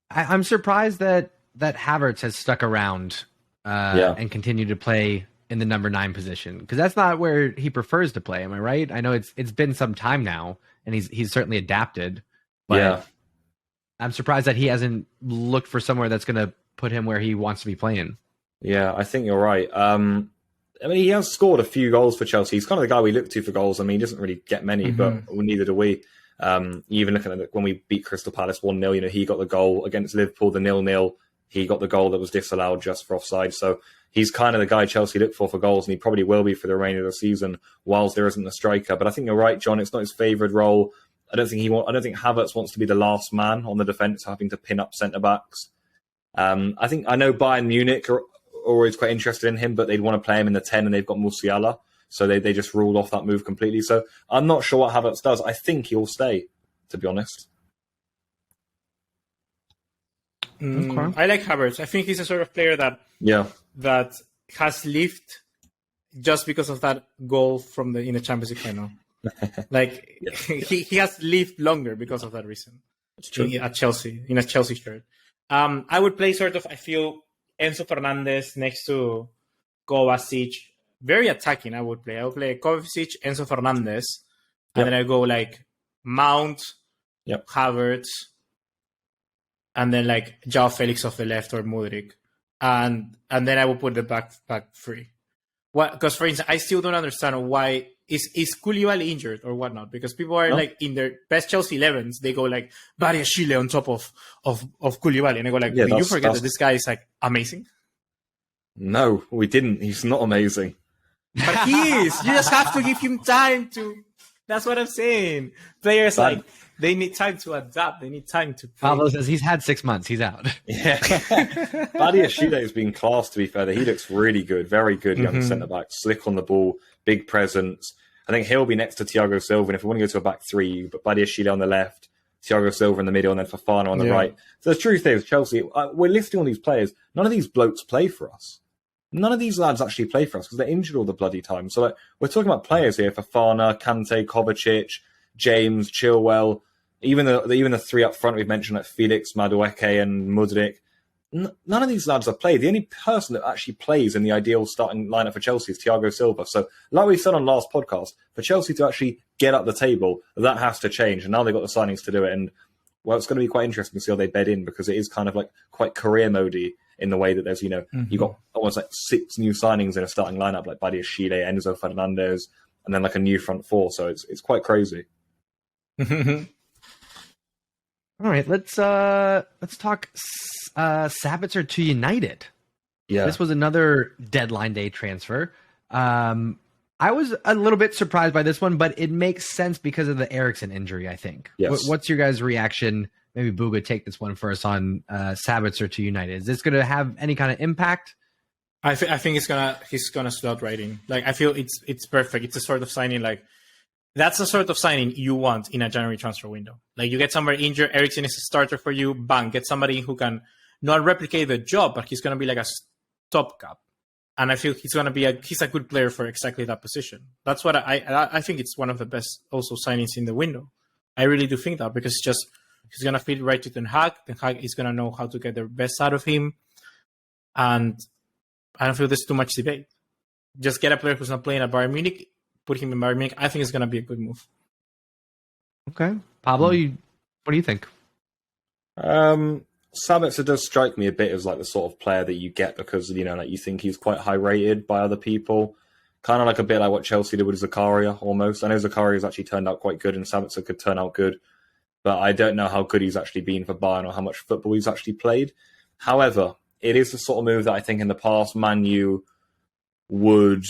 I'm surprised that Havertz has stuck around and continued to play in the number 9 position, because that's not where he prefers to play. Am I right? I know it's been some time now, and he's certainly adapted. But I'm surprised that he hasn't looked for somewhere that's going to put him where he wants to be playing. Yeah, I think you're right. He has scored a few goals for Chelsea. He's kind of the guy we look to for goals. He doesn't really get many, but neither do we. Even looking at when we beat Crystal Palace 1-0, he got the goal against Liverpool, the 0-0. He got the goal that was disallowed just for offside. So he's kind of the guy Chelsea look for goals, and he probably will be for the remainder of the season, whilst there isn't a striker. But I think you're right, John. It's not his favoured role. I don't think Havertz wants to be the last man on the defence, having to pin up centre backs. I know Bayern Munich are always quite interested in him, but they'd want to play him in the 10, and they've got Musiala, so they just ruled off that move completely. So I'm not sure what Havertz does. I think he'll stay, to be honest. I like Havertz. I think he's a sort of player that has lived just because of that goal in the Champions League final. He has lived longer because of that reason. It's true. At Chelsea, in a Chelsea shirt. I would play I feel Enzo Fernandez next to Kovacic. Very attacking, I would play Kovacic, Enzo Fernandez. And then I go Mount, Havertz. and then like João Felix off the left or Mudryk, and then I will put the back three. What? Because for instance, I still don't understand why is Koulibaly injured or whatnot? Because people are like in their best Chelsea 11s, they go like Chile on top of Koulibaly, and I go like, did you forget that this guy is like amazing? No, we didn't. He's not amazing. But he is. You just have to give him time to. That's what I'm saying. Players like they need time to adapt. They need time to. Pablo says he's had 6 months. He's out. Yeah, Chile has been class. To be fair, he looks really good, very good young centre back, slick on the ball, big presence. I think he'll be next to Thiago Silva. And if we want to go to a back three, but Chile on the left, Thiago Silva in the middle, and then Fofana on the right. So the truth is, Chelsea, we're listing all these players. None of these blokes play for us. None of these lads actually play for us because they're injured all the bloody time. So we're talking about players here: Fofana, Kante, Kovacic, James, Chilwell, even the three up front we've mentioned, like Felix, Madueke, and Mudryk. None of these lads have played. The only person that actually plays in the ideal starting lineup for Chelsea is Thiago Silva. So, like we said on last podcast, for Chelsea to actually get up the table, that has to change. And now they've got the signings to do it. And well, it's going to be quite interesting to see how they bed in because it is kind of like quite career mode-y in the way that there's, you've got almost like 6 new signings in a starting lineup, like Chile, Enzo Fernandez, and then like a new front four. So it's quite crazy. All right, let's talk Sabitzer to United. Yeah, this was another deadline day transfer. I was a little bit surprised by this one, but it makes sense because of the Eriksen injury, I think. Yes. What's your guys' reaction? Maybe Booga take this one first on Sabitzer to United. Is this going to have any kind of impact? I think he's gonna slot right in. Like I feel it's perfect. It's a sort of signing like that's the sort of signing you want in a January transfer window. Like you get somebody injured, Eriksen is a starter for you. Bang, get somebody who can not replicate the job, but he's gonna be like a stopgap. And I feel he's a good player for exactly that position. That's what I think it's one of the best also signings in the window. I really do think that because he's gonna fit right to Ten Hag. Ten Hag is gonna know how to get the best out of him, and I don't feel there's too much debate. Just get a player who's not playing at Bayern Munich, put him in Bayern Munich. I think it's gonna be a good move. Okay, Pablo, what do you think? Sabitzer does strike me a bit as like the sort of player that you get because like you think he's quite high rated by other people. Kind of like a bit like what Chelsea did with Zakaria almost. I know Zakaria's actually turned out quite good and Sabitzer could turn out good. But I don't know how good he's actually been for Bayern or how much football he's actually played. However, it is the sort of move that I think in the past Man U would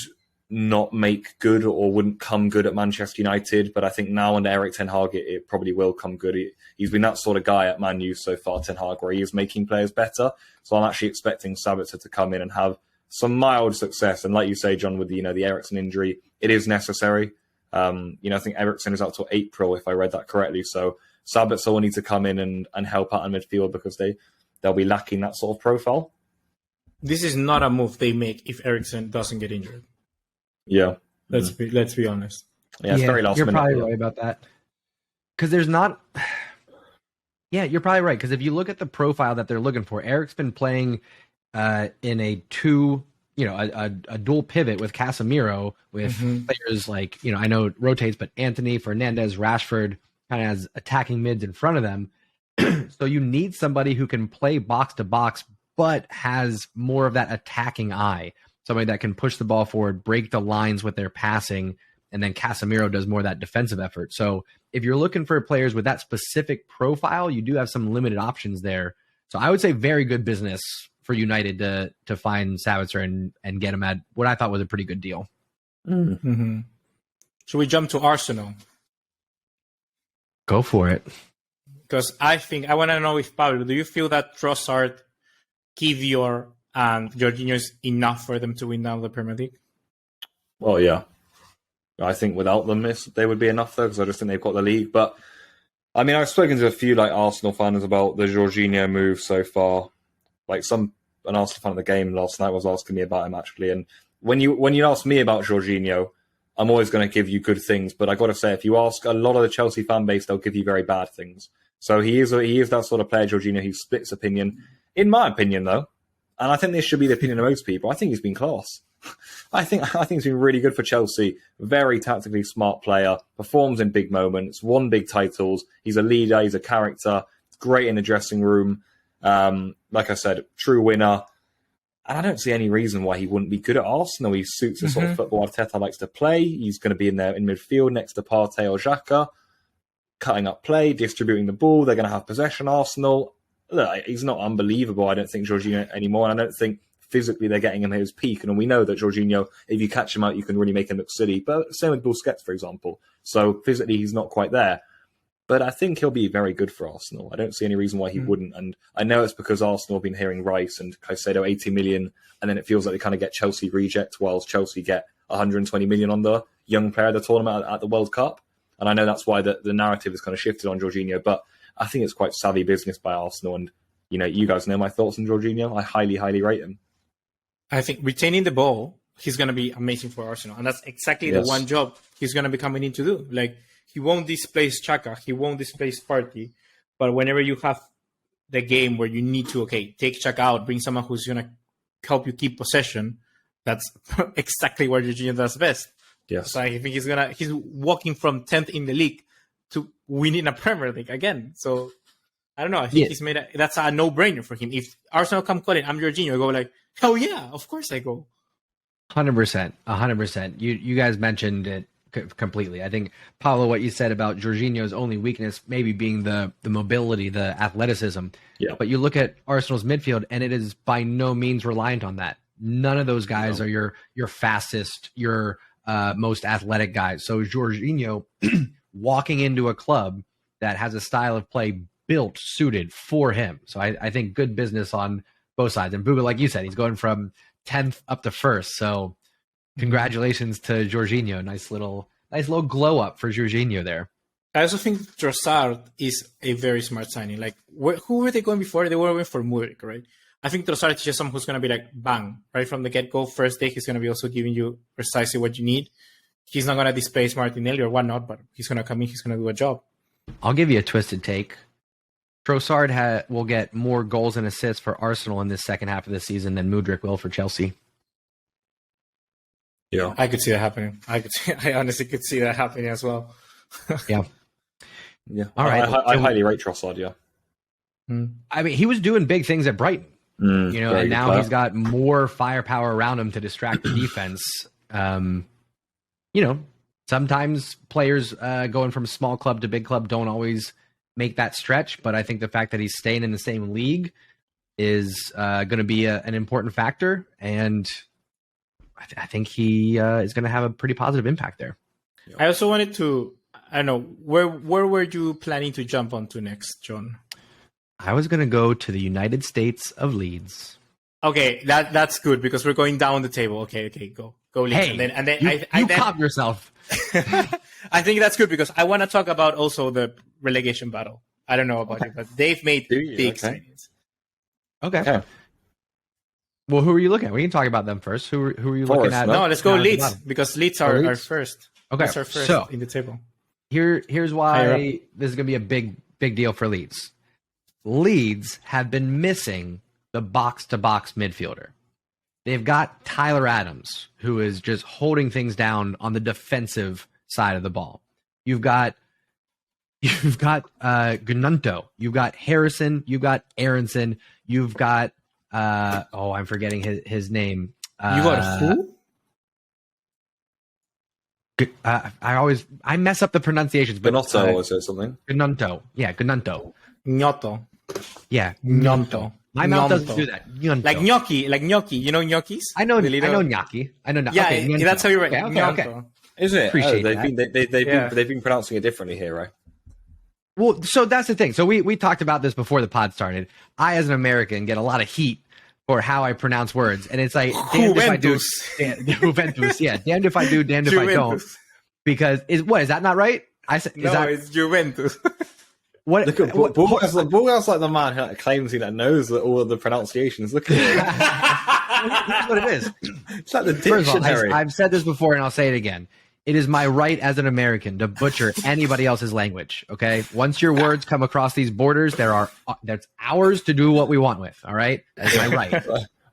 not make good or wouldn't come good at Manchester United. But I think now under Erik Ten Hag, it probably will come good. He's been that sort of guy at Man U so far, Ten Hag, where he is making players better. So I'm actually expecting Sabitzer to come in and have some mild success. And like you say, John, with the Eriksen injury, it is necessary. I think Eriksen is out till April, if I read that correctly. So Sabitzer will need to come in and help out in midfield because they'll be lacking that sort of profile. This is not a move they make if Eriksen doesn't get injured. Yeah. Let's be honest. Yeah, it's very last minute. You're probably right about that. Because there's not... Yeah, you're probably right. Because if you look at the profile that they're looking for, Erik's been playing in a a dual pivot with Casemiro, with players like, I know it rotates, but Anthony, Fernandez, Rashford kind of has attacking mids in front of them. So you need somebody who can play box to box, but has more of that attacking eye. Somebody that can push the ball forward, break the lines with their passing, and then Casemiro does more of that defensive effort. So if you're looking for players with that specific profile, you do have some limited options there. So I would say very good business for United to find Sabitzer and get him at what I thought was a pretty good deal. Mm-hmm. Should we jump to Arsenal? Go for it. Because I want to know if, Pablo, do you feel that Trossard, Kivior, and Jorginho is enough for them to win now the Premier League? Well, yeah. I think without them, they would be enough, though, because I just think they've got the league. But, I mean, I've spoken to a few Arsenal fans about the Jorginho move so far. Like an Arsenal fan at the game last night was asking me about him, actually. And when you ask me about Jorginho, I'm always going to give you good things. But I got to say, if you ask a lot of the Chelsea fan base, they'll give you very bad things. So he is that sort of player, Jorginho. He splits opinion. In my opinion, though, and I think this should be the opinion of most people, I think he's been class. I think he's been really good for Chelsea. Very tactically smart player, performs in big moments, won big titles. He's a leader, he's a character, great in the dressing room. Like I said, true winner. And I don't see any reason why he wouldn't be good at Arsenal. He suits the sort of football Arteta likes to play. He's going to be in there in midfield next to Partey or Xhaka, cutting up play, distributing the ball. They're going to have possession, Arsenal. Look, he's not unbelievable, I don't think, Jorginho anymore. And I don't think physically they're getting him at his peak. And we know that Jorginho, if you catch him out, you can really make him look silly. But same with Busquets, for example. So physically, he's not quite there. But I think he'll be very good for Arsenal. I don't see any reason why he wouldn't. And I know it's because Arsenal have been hearing Rice and Caicedo 80 million, and then it feels like they kind of get Chelsea reject, whilst Chelsea get 120 million on the young player of the tournament at the World Cup. And I know that's why the narrative is kind of shifted on Jorginho. But I think it's quite savvy business by Arsenal. And, you guys know my thoughts on Jorginho. I highly, highly rate him. I think retaining the ball, he's going to be amazing for Arsenal. And that's exactly the one job he's going to be coming in to do. Like, he won't displace Xhaka. He won't displace Partey. But whenever you have the game where you need to, take Xhaka out, bring someone who's going to help you keep possession, that's exactly what Jorginho does best. Yes. So I think he's walking from 10th in the league to winning a Premier League again. So I don't know. I think he's that's a no-brainer for him. If Arsenal come calling, I'm Jorginho, I go like, hell yeah, of course I go. 100%. 100%. You guys mentioned it completely. I think, Paulo, what you said about Jorginho's only weakness maybe being the mobility, the athleticism. Yeah. But you look at Arsenal's midfield, and it is by no means reliant on that. None of those guys are your fastest, your most athletic guys. So Jorginho walking into a club that has a style of play suited for him. So I think good business on both sides. And Buga, like you said, he's going from 10th up to 1st. So congratulations to Jorginho. Nice little glow up for Jorginho there. I also think Trossard is a very smart signing. Like, who were they going before? They were going for Mudryk, right? I think Trossard is just someone who's going to be like, bang, right from the get-go. First day, he's going to be also giving you precisely what you need. He's not going to displace Martinelli or whatnot, but he's going to come in, he's going to do a job. I'll give you a twisted take. Trossard will get more goals and assists for Arsenal in this second half of the season than Mudryk will for Chelsea. Yeah, I could see that happening. I honestly could see that happening as well. Yeah. All right. I highly rate Trossard. Yeah. I mean, he was doing big things at Brighton, and now he's got more firepower around him to distract the defense. Sometimes players going from small club to big club don't always make that stretch, but I think the fact that he's staying in the same league is going to be an important factor, and I think he is going to have a pretty positive impact there. I also wanted to, I don't know, where were you planning to jump onto next, John? I was going to go to the United States of Leeds. Okay, that's good because we're going down the table. Okay, go Leeds. Hey, and then calm yourself. I think that's good because I want to talk about also the relegation battle. I don't know about you, but they've made big signings. Okay. Well, who are you looking at? We can talk about them first. Who are you looking at? No, let's go Leeds because Leeds are our first. Okay, that's our first in the table. Here's why this is going to be a big deal for Leeds. Leeds have been missing the box-to-box midfielder. They've got Tyler Adams, who is just holding things down on the defensive side of the ball. You've got Gnonto. You've got Harrison. You've got Aronson. You've got I'm forgetting his name. You got who? I mess up the pronunciations. But Gnonto, was it something? Gnonto. Yeah, Gnonto. Gnotto. Yeah, Gnonto. My mouth doesn't do that. Gnonto. Like gnocchi. You know gnocchis? I know gnocchi. Yeah, okay, that's how you write. Okay. Is it? Appreciate they've been pronouncing it differently here, right? Well, so that's the thing. So we talked about this before the pod started. I, as an American, get a lot of heat for how I pronounce words, and it's like damned if I do, Juventus. Yeah, damned if I do, damned if I don't. Because is that not right? It's Juventus. What? Bulgar's like the man who claims he knows all of the pronunciations. Look at it. That's what it is. It's like the dictionary. I've said this before, and I'll say it again. It is my right as an American to butcher anybody else's language. Okay, once your words come across these borders, that's ours to do what we want with. All right, that's my right.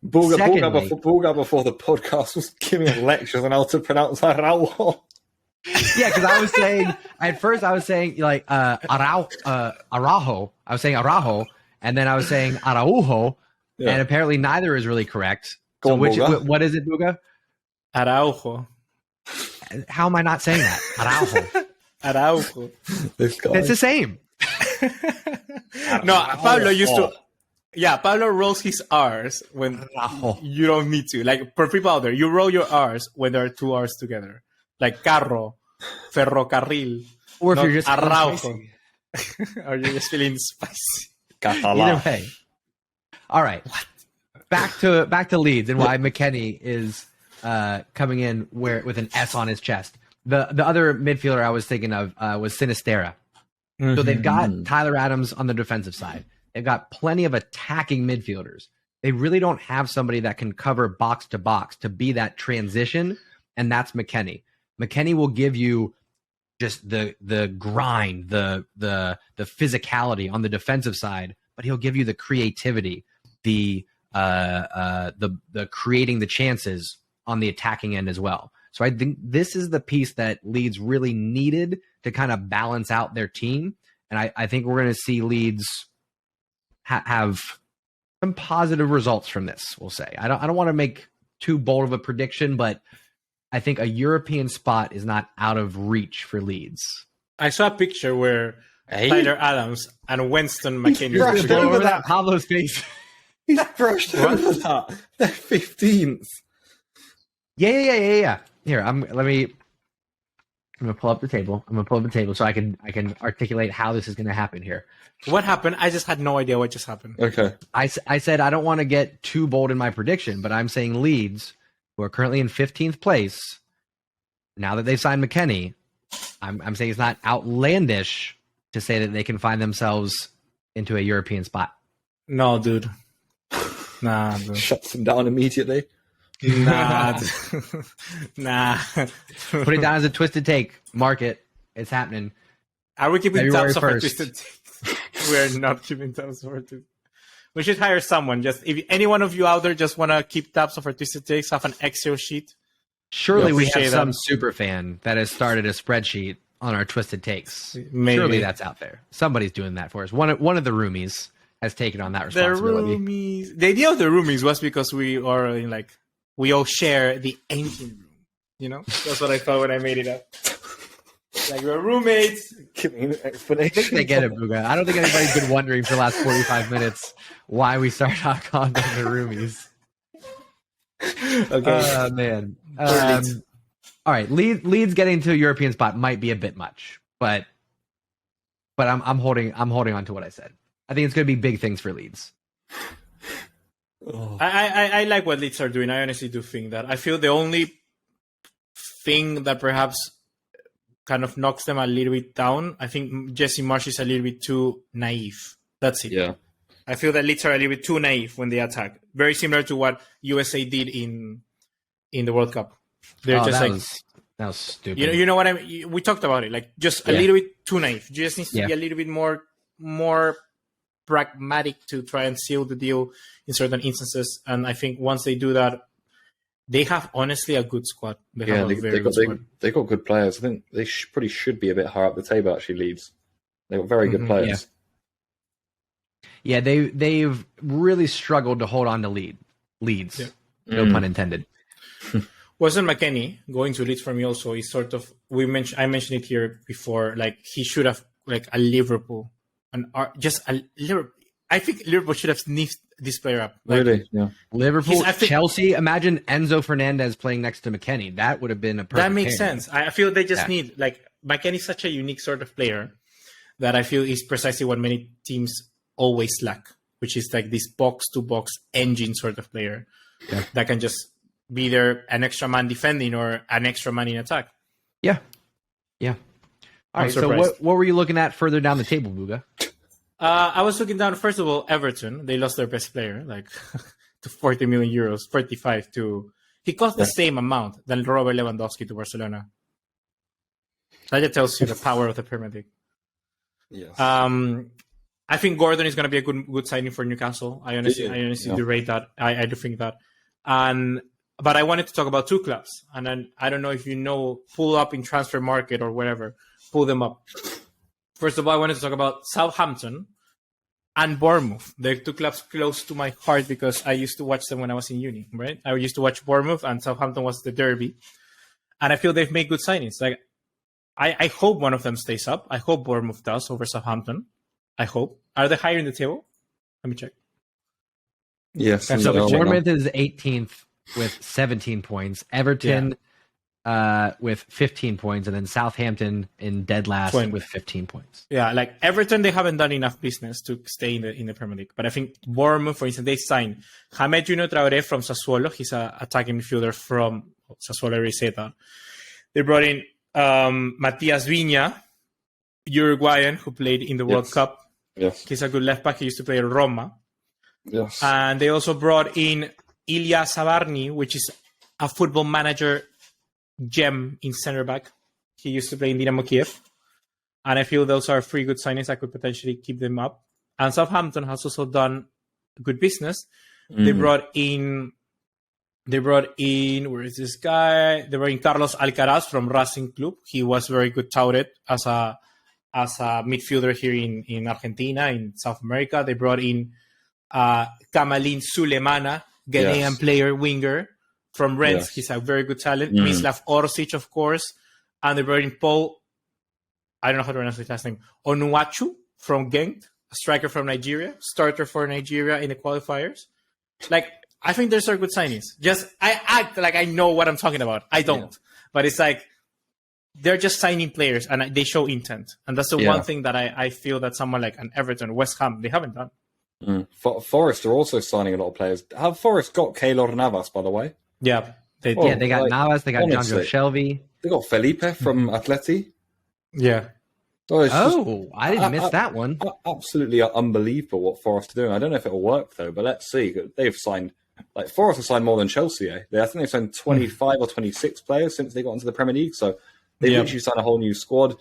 Bulgar before the podcast was giving lectures on how to pronounce Araujo. Yeah, because I was saying like Araujo. I was saying Araujo, and then I was saying Araujo, and apparently neither is really correct. Go on, what is it, Buga? Araujo. How am I not saying that? Araujo. Araujo. This guy. It's the same. No, Pablo used to. Yeah, Pablo rolls his R's when Araujo. you don't need to. Like, for people out there, you roll your R's when there are two R's together. Like carro, ferrocarril, Or if you're just Araujo. Or you're just feeling spicy. Either way. All right. Back to Leeds and why McKennie is coming in with an S on his chest. The other midfielder I was thinking of was Sinisterra. So they've got Tyler Adams on the defensive side. They've got plenty of attacking midfielders. They really don't have somebody that can cover box to box to be that transition, and that's McKennie. McKennie will give you just the grind, the physicality on the defensive side, but he'll give you the creativity, the creating the chances on the attacking end as well. So I think this is the piece that Leeds really needed to kind of balance out their team, and I think we're going to see Leeds have some positive results from this. We'll say I don't want to make too bold of a prediction, but I think a European spot is not out of reach for Leeds. I saw a picture where Tyler Adams and Winston McKennie. Over that Pablo's face. He's brushed over that. They're 15th. Yeah. Here, I'm gonna pull up the table. I'm gonna pull up the table so I can articulate how this is gonna happen here. What happened? I just had no idea what just happened. Okay. I said I don't want to get too bold in my prediction, but I'm saying Leeds, who are currently in 15th place, now that they've signed McKennie, I'm saying it's not outlandish to say that they can find themselves into a European spot. No, dude. Nah, dude. Shuts them down immediately. Nah. Nah. Put it down as a twisted take. Mark it. It's happening. Are we keeping February tabs of our 1st. twisted takes? We're not keeping tabs of our twisted. We should hire someone. Just if any one of you out there just want to keep tabs of our twisted takes, have an Excel sheet. Surely we have appreciate some that. super fan that has started a spreadsheet on our twisted takes. Maybe. Surely that's out there. Somebody's doing that for us. One of the roomies has taken on that The responsibility. roomies. The idea of the roomies was because we are in we all share the engine room. You know, that's what I thought when I made it up. Like we're roommates. Give me an I explanation. think they get it, Buga. I don't think anybody's been wondering for the last 45 minutes why we start our calling them the roomies. Okay. Man. All right, Leeds getting to a European spot might be a bit much, but I'm holding on to what I said. I think it's going to be big things for Leeds. Oh. I like what Leeds are doing. I honestly do think that. I feel the only thing that perhaps kind of knocks them a little bit down, I think Jesse Marsh is a little bit too naive. That's it. Yeah. I feel that Leeds are a little bit too naive when they attack. Very similar to what USA did in the World Cup. They're just that was stupid. you know what I mean? We talked about it. Like just a little bit too naive. Just needs to be a little bit more pragmatic to try and seal the deal in certain instances. And I think once they do that, they have honestly a good squad. They got good players. I think they probably should be a bit higher up the table. Actually, Leeds. They've got very good players. Yeah, they've really struggled to hold on to Leeds. Yeah. No pun intended. Wasn't McKennie going to Leeds for me also is sort of I mentioned it here before. Like he should have like a Liverpool, I think Liverpool should have sniffed this player up. Like, really? Yeah. Liverpool, Chelsea. Imagine Enzo Fernandez playing next to McKennie. That would have been a perfect. That makes sense. I feel they just need McKennie is such a unique sort of player that I feel is precisely what many teams always lack, which is like this box to box engine sort of player that can just be there an extra man defending or an extra man in attack. Yeah. All right. So what were you looking at further down the table, Buga? I was looking down. First of all, Everton. They lost their best player, to 40 million euros, 45 to. He cost the same amount than Robert Lewandowski to Barcelona. That just tells you the power of the Premier League. Yes. I think Gordon is going to be a good signing for Newcastle. I honestly do rate that. I do think that. But I wanted to talk about two clubs, and then I don't know if pull up in Transfer Market or whatever, pull them up. First of all, I wanted to talk about Southampton, and Bournemouth. They're two clubs close to my heart because I used to watch them when I was in uni, right? I used to watch Bournemouth, and Southampton was the derby. And I feel they've made good signings. Like, I hope one of them stays up. I hope Bournemouth does over Southampton. I hope. Are they higher in the table? Let me check. Yes. So Bournemouth is 18th with 17 points. Everton with 15 points, and then Southampton in dead last with 15 points. Yeah, like Everton, they haven't done enough business to stay in the Premier League. But I think Bournemouth, for instance, they signed James Junior Traoré from Sassuolo. He's an attacking midfielder from Sassuolo Riseta. They brought in Matias Viña, Uruguayan, who played in the World Cup. Yes. He's a good left back. He used to play at Roma. Yes. And they also brought in Ilya Zabaryni, which is a Football Manager gem in center back. He used to play in Dynamo Kiev. And I feel those are 3 good signings. I could potentially keep them up. And Southampton has also done good business. They brought in, where is this guy? They brought in Carlos Alcaraz from Racing Club. He was very good touted as a midfielder here in Argentina, in South America. They brought in Kamaldeen Sulemana, Ghanaian player, winger from Rennes. He's a very good talent. Mislav Orsic, of course. And they brought in Paul, I don't know how to pronounce his last name, Onuachu from Genk, a striker from Nigeria, starter for Nigeria in the qualifiers. Like, I think those are good signings. Just, I act like I know what I'm talking about. I don't. Yeah. But it's like, they're just signing players and they show intent. And that's the one thing that I feel that someone like an Everton, West Ham, they haven't done. Forest are also signing a lot of players. Have Forest got Keylor Navas, by the way? Yeah. They got Navas, they got Jonjo Shelvey. They got Felipe from Atleti. Yeah. I didn't miss that one. Absolutely unbelievable what Forest are doing. I don't know if it'll work, though, but let's see. They've signed, like, Forest have signed more than Chelsea. I think they've signed 25 or 26 players since they got into the Premier League. So they've literally signed a whole new squad.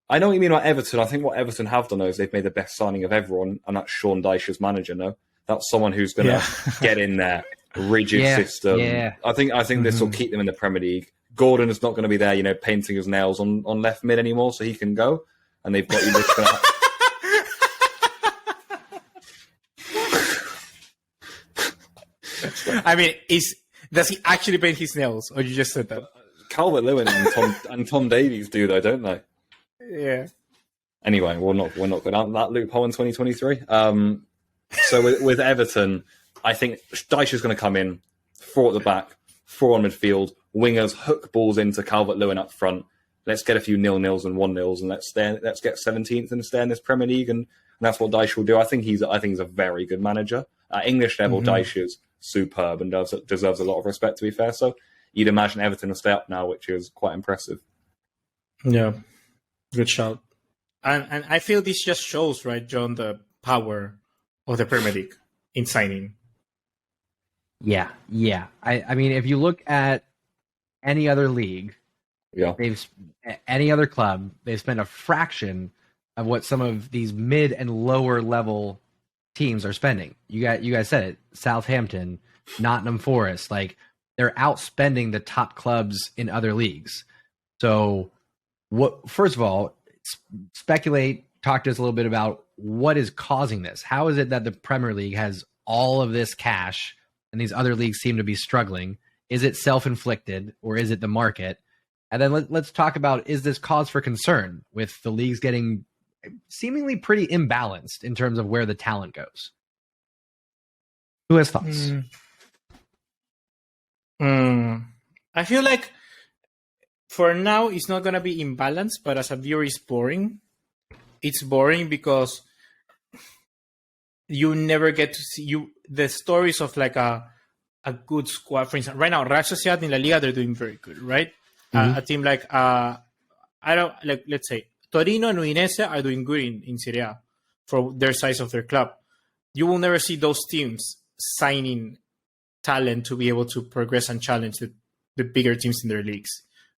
I know what you mean about Everton. I think what Everton have done is they've made the best signing of everyone, and that's Sean Dyche's manager. No, that's someone who's going to get in there, rigid system. Yeah. I think this will keep them in the Premier League. Gordon is not going to be there, painting his nails on left mid anymore, so he can go. And they've got you. I mean, does he actually paint his nails, or you just said that? Calvert-Lewin and Tom Davies do, though, don't they? Yeah. Anyway, we're not going down that loophole in 2023. So with Everton, I think Dyche is going to come in, 4 at the back, 4 on midfield, wingers hook balls into Calvert-Lewin up front. Let's get a few 0-0s and 1-0s, and let's get 17th and stay in this Premier League, and that's what Dyche will do. I think he's a very good manager. At English level, Dyche is superb and deserves a lot of respect, to be fair. So you'd imagine Everton will stay up now, which is quite impressive. Yeah, good shout. And I feel this just shows, right, John, the power of the Premier League in signing. Yeah. I mean, if you look at any other league, any other club, they've spent a fraction of what some of these mid and lower level teams are spending. You guys said it. Southampton, Nottingham Forest, like they're outspending the top clubs in other leagues. So, first of all, speculate. Talk to us a little bit about what is causing this. How is it that the Premier League has all of this cash and these other leagues seem to be struggling? Is it self-inflicted or is it the market? And then let's talk about, is this cause for concern with the leagues getting seemingly pretty imbalanced in terms of where the talent goes? Who has thoughts? I feel like for now it's not going to be imbalanced, but as a viewer it's boring. It's boring because you never get to see the stories of like a good squad. For instance, right now, Real Sociedad in La Liga, they're doing very good, right? A team like let's say Torino and Udinese are doing good in Serie A for their size of their club. You will never see those teams signing talent to be able to progress and challenge the bigger teams in their leagues.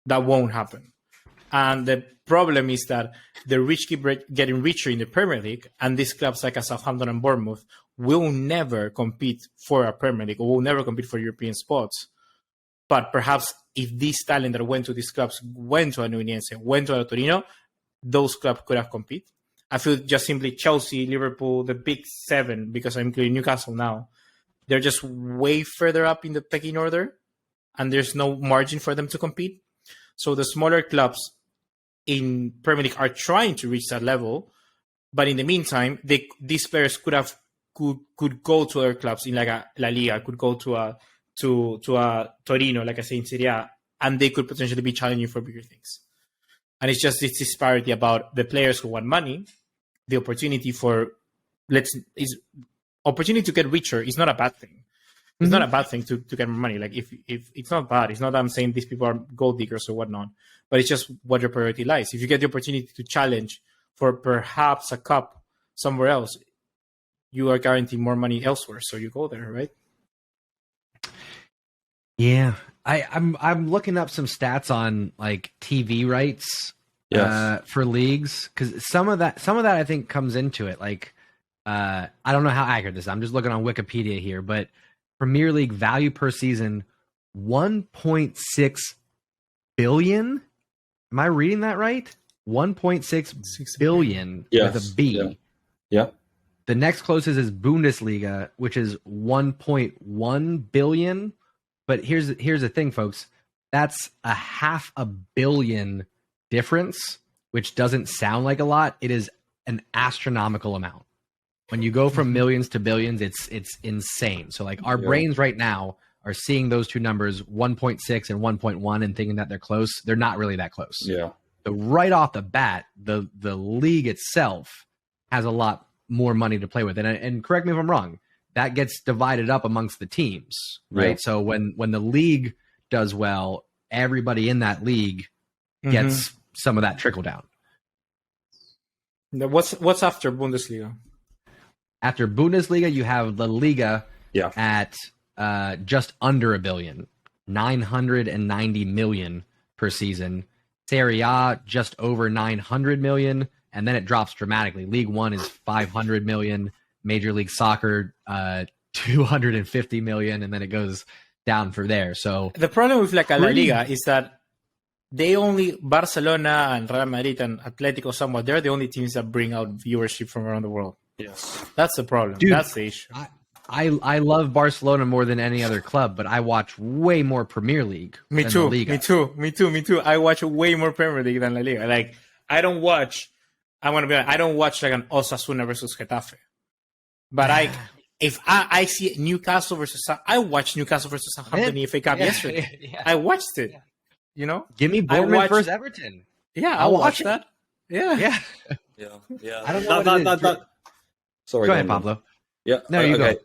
That won't happen. And the problem is that the rich keep getting richer in the Premier League, and these clubs like Southampton and Bournemouth will never compete for a Premier League or will never compete for European spots. But perhaps if this talent that went to these clubs went to a Udinese, went to a Torino, those clubs could have competed. I feel just simply Chelsea, Liverpool, the big seven, because I'm including Newcastle now, they're just way further up in the pecking order, and there's no margin for them to compete. So the smaller clubs in Premier League are trying to reach that level, but in the meantime, these players could go to other clubs in like a La Liga, could go to a Torino, like I say in Serie A, and they could potentially be challenging for bigger things. And it's just this disparity about the players who want money, the opportunity opportunity to get richer is not a bad thing. It's not a bad thing to get more money. Like if it's not bad. It's not that I'm saying these people are gold diggers or whatnot, but it's just what your priority lies. If you get the opportunity to challenge for perhaps a cup somewhere else, you are guaranteed more money elsewhere. So you go there, right? Yeah. I'm looking up some stats on like TV rights for leagues, because some of that I think comes into it. Like I don't know how accurate this is. I'm just looking on Wikipedia here, but Premier League value per season, 1.6 billion. Am I reading that right? 1.6 billion with a B. Yeah. The next closest is Bundesliga, which is 1.1 billion. But here's the thing, folks. That's a $500 million difference, which doesn't sound like a lot. It is an astronomical amount. When you go from millions to billions, it's insane. So like our brains right now are seeing those two numbers, 1.6 and 1.1, and thinking that they're close. They're not really that close. Yeah. So right off the bat, the league itself has a lot more money to play with. And correct me if I'm wrong, that gets divided up amongst the teams, right? Yeah. So when the league does well, everybody in that league gets some of that trickle down. What's after Bundesliga? After Bundesliga, you have La Liga at just under $1 billion, 990 million per season. Serie A just over 900 million, and then it drops dramatically. League One is 500 million. Major League Soccer, 250 million, and then it goes down from there. So the problem with like a La Liga is that they only Barcelona and Real Madrid and Atletico somewhat. They're the only teams that bring out viewership from around the world. Yes, that's the problem. Dude, that's the issue. I love Barcelona more than any other club, but I watch way more Premier League. Me too. Me too. I watch way more Premier League than La Liga. Like I don't watch. I want to be honest, I don't watch like an Osasuna versus Getafe. But if I see Newcastle versus, I watched Newcastle versus Southampton in the FA Cup yesterday. Yeah. I watched it. You know, give me Bournemouth versus Everton. Yeah, I'll watch that. Yeah. I don't know. That. Sorry, go ahead, Pablo. Yeah, no, you go.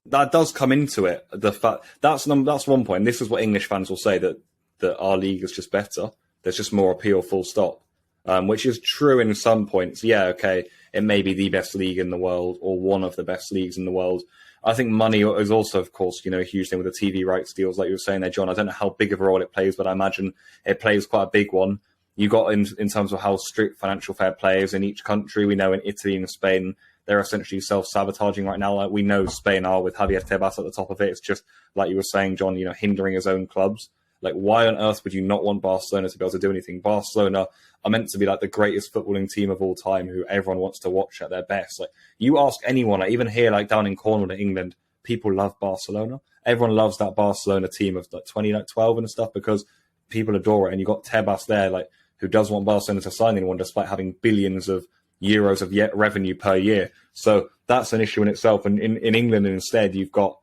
That does come into it. The fact that's one point. This is what English fans will say that our league is just better. There's just more appeal. Full stop. Which is true in some points. Yeah, okay. It may be the best league in the world or one of the best leagues in the world. I think money is also, of course, a huge thing with the TV rights deals, like you were saying there, John. I don't know how big of a role it plays, but I imagine it plays quite a big one. You got in terms of how strict financial fair play is in each country. We know in Italy and Spain, they're essentially self-sabotaging right now. Like we know Spain are with Javier Tebas at the top of it. It's just like you were saying, John, hindering his own clubs. Like, why on earth would you not want Barcelona to be able to do anything? Barcelona are meant to be like the greatest footballing team of all time, who everyone wants to watch at their best. Like, you ask anyone, like, even here, like down in Cornwall in England, people love Barcelona. Everyone loves that Barcelona team of like 2012 and stuff because people adore it. And you got Tebas there, like, who doesn't want Barcelona to sign anyone despite having billions of euros of revenue per year. So that's an issue in itself. And in England, instead, you've got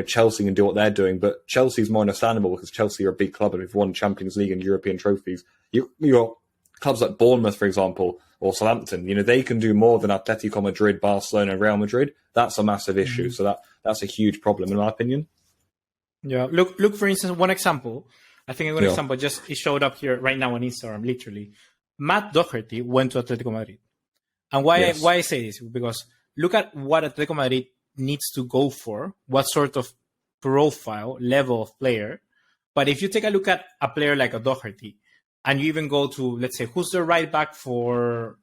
Chelsea can do what they're doing, but Chelsea's more understandable because Chelsea are a big club and have won Champions League and European trophies. You got clubs like Bournemouth, for example, or Southampton. They can do more than Atletico Madrid, Barcelona, and Real Madrid. That's a massive issue. So that's a huge problem, in my opinion. Yeah. Look. For instance, one example. I think one example just it showed up here right now on Instagram. Literally, Matt Doherty went to Atletico Madrid, and why I say this because look at what Atletico Madrid needs to go for, what sort of profile level of player. But if you take a look at a player like a Doherty, and you even go to, let's say, who's the right back for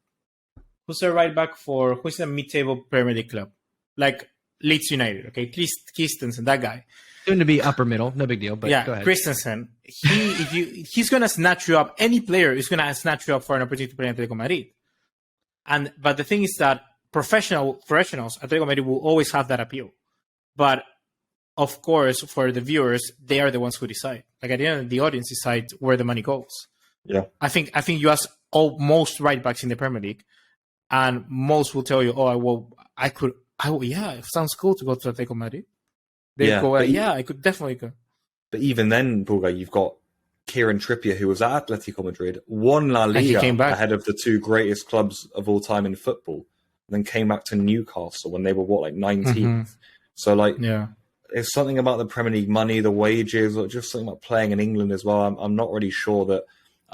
who's the mid-table Premier League club, like Leeds United, okay, Christensen, that guy. Soon to be upper middle, no big deal. But go ahead. Christensen, he's gonna snatch you up. Any player is gonna snatch you up for an opportunity to play in Atletico Madrid. But the thing is that professionals, Atletico Madrid will always have that appeal. But of course, for the viewers, they are the ones who decide. Like at the end, the audience decides where the money goes. Yeah, I think you ask most right backs in the Premier League, and most will tell you, it sounds cool to go to Atletico Madrid. I could definitely go. But even then, Bulga, you've got Kieran Trippier, who was at Atletico Madrid, won La Liga ahead of the two greatest clubs of all time in football, and then came back to Newcastle when they were 19th. Mm-hmm. So there's something about the Premier League money, the wages, or just something about playing in England as well. I'm not really sure that.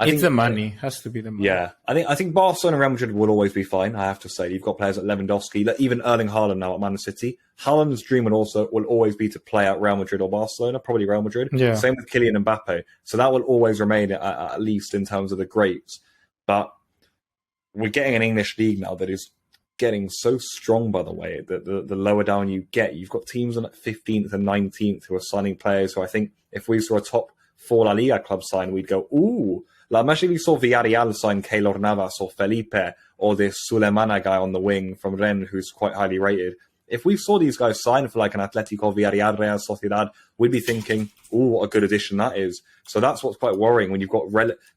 I think the money has to be the money. Yeah, I think Barcelona and Real Madrid will always be fine. I have to say, you've got players like Lewandowski, even Erling Haaland now at Man City. Haaland's dream will always be to play at Real Madrid or Barcelona, probably Real Madrid. Yeah. Same with Kylian Mbappe. So that will always remain at least in terms of the greats. But we're getting an English league now that is getting so strong. By the way, the lower down you get, you've got teams on 15th and 19th who are signing players who I think if we saw a top 4 La Liga club sign, we'd go, ooh. Like, imagine we saw Villarreal sign Keylor Navas or Felipe or this Sulemana guy on the wing from Rennes who's quite highly rated. If we saw these guys sign for like an Atletico, Villarreal, Real Sociedad, we'd be thinking, ooh, what a good addition that is. So that's what's quite worrying when you've got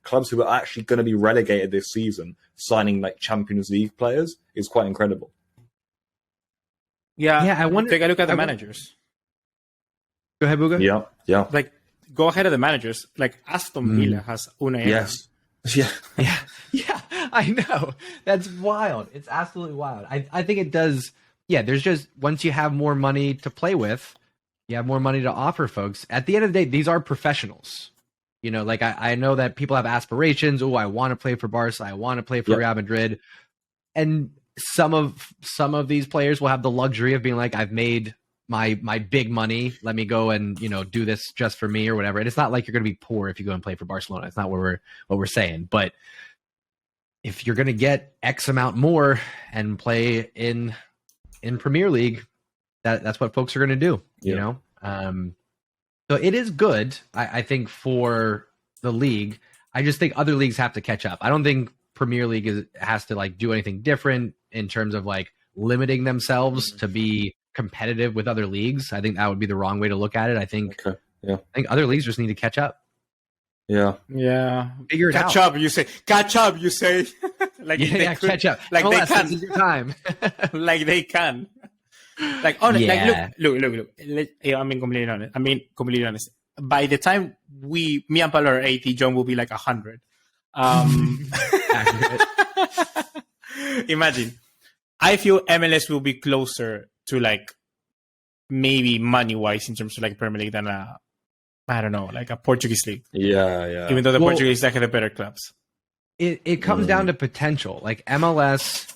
clubs who are actually going to be relegated this season signing like Champions League players is quite incredible. Yeah, I wonder. Take a look at the managers. Go ahead, Buga. Yeah. Like, go ahead of the managers. Like Aston Villa has Unai. Yes. Yeah. I know. That's wild. It's absolutely wild. I think it does. Yeah, there's just once you have more money to play with, you have more money to offer folks. At the end of the day, these are professionals. You know, like I know that people have aspirations. Oh, I want to play for Barca. I want to play for Real Madrid. And some of these players will have the luxury of being like, I've made my big money. Let me go and, do this just for me or whatever. And it's not like you're going to be poor if you go and play for Barcelona. It's not what we're saying. But if you're going to get X amount more and play in Premier League, that's what folks are going to do, you know? So it is good, I think, for the league. I just think other leagues have to catch up. I don't think Premier League has to like do anything different in terms of like limiting themselves to be competitive with other leagues. I think that would be the wrong way to look at it. I think other leagues just need to catch up. Yeah. Figure it out. Catch up, you say. Catch up. Catch up. Like MLS, they can. This is your time. Like they can. Like, look. I mean, completely honest. By the time me and Paulo are 80, John will be like 100. Imagine. I feel MLS will be closer to like maybe money-wise in terms of like Premier League than I don't know, like a Portuguese league. Yeah. Even though the Portuguese like the better clubs. It comes down to potential. Like MLS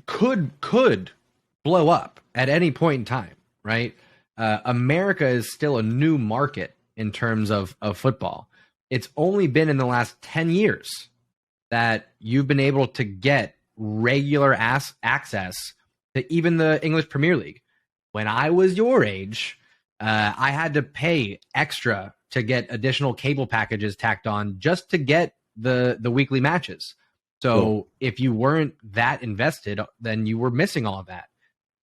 could blow up at any point in time, right? America is still a new market in terms of football. It's only been in the last 10 years that you've been able to get regular access to even the English Premier League. When I was your age, I had to pay extra to get additional cable packages tacked on just to get the weekly matches. So if you weren't that invested, then you were missing all of that.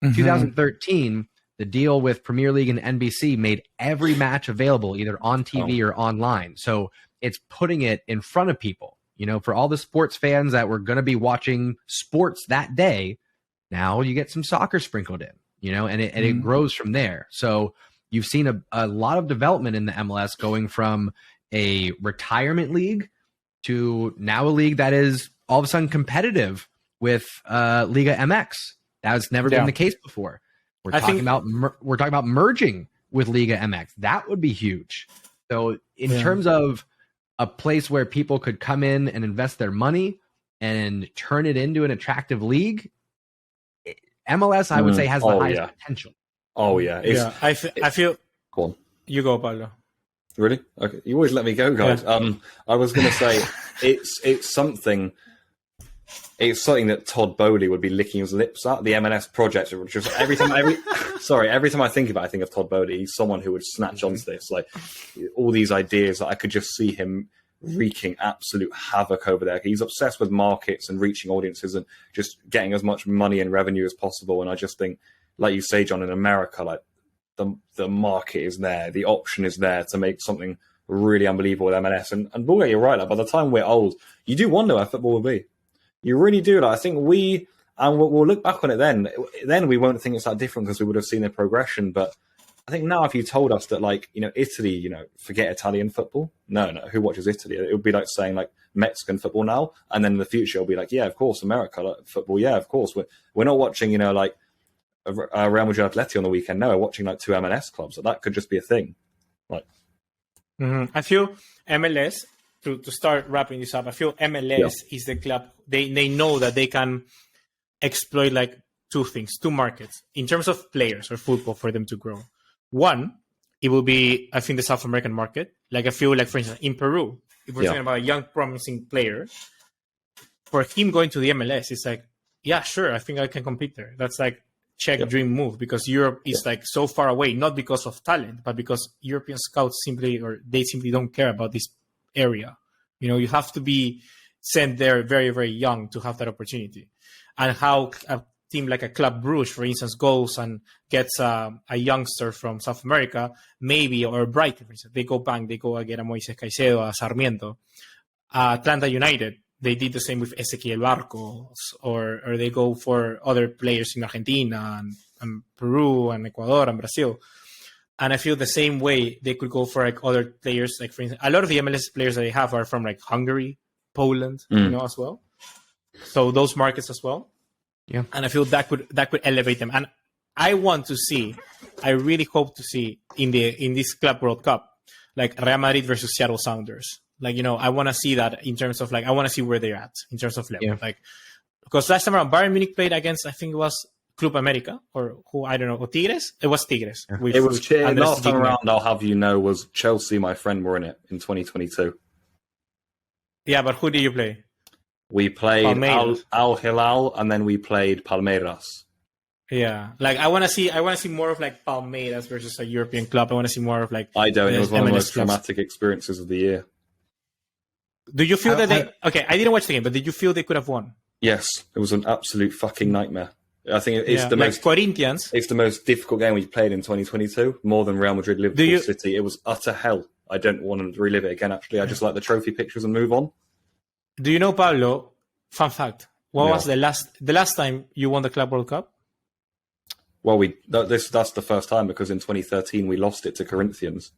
2013, the deal with Premier League and NBC made every match available either on TV or online. So it's putting it in front of people. For all the sports fans that were going to be watching sports that day, now you get some soccer sprinkled in, and it grows from there. So you've seen a lot of development in the MLS going from a retirement league to now a league that is all of a sudden competitive with Liga MX. That's never been the case before. We're talking about merging with Liga MX. That would be huge. So in terms of a place where people could come in and invest their money and turn it into an attractive league, MLS, I would say, has the highest potential. Oh, yeah. I feel... Go on. You go, Paulo. Really? Okay. You always let me go, guys. Yeah. I was going to say, it's something that Todd Bowley would be licking his lips at, the MLS project. Just every time I think about it, I think of Todd Bowley. He's someone who would snatch onto this, like all these ideas that I could just see him wreaking absolute havoc over there. He's obsessed with markets and reaching audiences and just getting as much money and revenue as possible. And I just think, like you say, John, in America, like the market is there, the option is there to make something really unbelievable with MLS. And Bulga, you're right. Like, by the time we're old, you do wonder where football will be. You really do. Like, I think we'll look back on it then. Then we won't think it's that different because we would have seen the progression. But I think now, if you told us that, like, Italy, forget Italian football. No, who watches Italy? It would be like saying like Mexican football now, and then in the future it'll be like, yeah, of course, America football. Yeah, of course. We're not watching, like Real Madrid Atleti on the weekend. No, we're watching like 2 MLS clubs. So that could just be a thing. Like, I feel MLS. To start wrapping this up, I feel MLS is the club. They know that they can exploit like two markets in terms of players or football for them to grow. One, it will be, I think, the South American market. Like, I feel like, for instance, in Peru, if we're talking about a young, promising player, for him going to the MLS, it's like, yeah, sure, I think I can compete there. That's like Czech dream move, because Europe is like so far away, not because of talent, but because European scouts simply don't care about this area. You have to be sent there very, very young to have that opportunity. And how a team like a Club Brugge, for instance, goes and gets a youngster from South America, maybe, or Brighton, for instance, they go and get a Moises Caicedo, a Sarmiento. Atlanta United, they did the same with Ezequiel Barcos, or they go for other players in Argentina and Peru and Ecuador and Brazil. And I feel the same way they could go for like other players, like, for instance, a lot of the MLS players that they have are from like Hungary, Poland, as well. So those markets as well. Yeah. And I feel that could elevate them. And I really hope to see in this Club World Cup, like Real Madrid versus Seattle Sounders. Like, I want to see that in terms of like, I want to see where they're at in terms of level. Yeah. Like, because last time around, Bayern Munich played against, I think it was Club America, or who, I don't know, or Tigres? It was Tigres. Yeah. It was last time around, I'll have you know, was Chelsea, my friend, were in it in 2022. Yeah, but who did you play? We played Al Hilal, and then we played Palmeiras. Yeah, like I want to see more of like Palmeiras versus a European club. I want to see more of like. I don't. It was one of the most traumatic experiences of the year. Do you feel that okay, I didn't watch the game, but did you feel they could have won? Yes, it was an absolute fucking nightmare. I think it's the like most Corinthians. It's the most difficult game we've played in 2022, more than Real Madrid, Liverpool, City. It was utter hell. I don't want to relive it again. Actually, I just like the trophy pictures and move on. Do you know, Pablo? Fun fact: what was the last time you won the Club World Cup? Well, that's the first time, because in 2013 we lost it to Corinthians.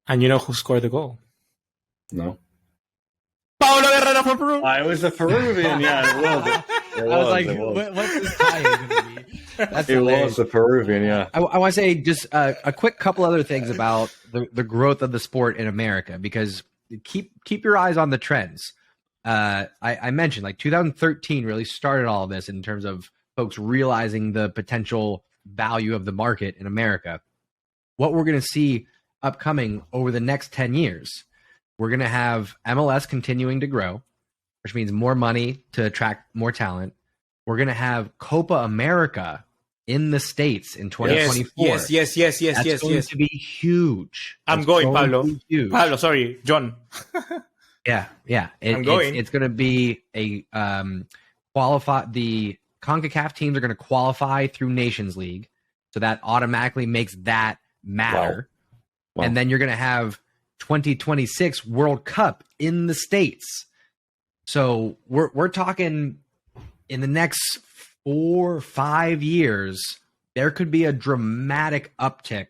And you know who scored the goal? No. Paulo Guerrero from Peru. I was a Peruvian, yeah. I was like, what's this tie going to be? That's was a Peruvian, yeah. I want to say just a quick couple other things about the growth of the sport in America, because keep your eyes on the trends. I mentioned like 2013 really started all of this in terms of folks realizing the potential value of the market in America. What we're going to see upcoming over the next 10 years, we're going to have MLS continuing to grow, which means more money to attract more talent. We're going to have Copa America in the States in 2024. Yes. That's going to be huge. I'm going, Pablo. Pablo, sorry, John. Yeah. It's going to be a the CONCACAF teams are going to qualify through Nations League, so that automatically makes that matter. Wow. And then you're going to have 2026 World Cup in the States. So we're talking in the next 4 or 5 years, there could be a dramatic uptick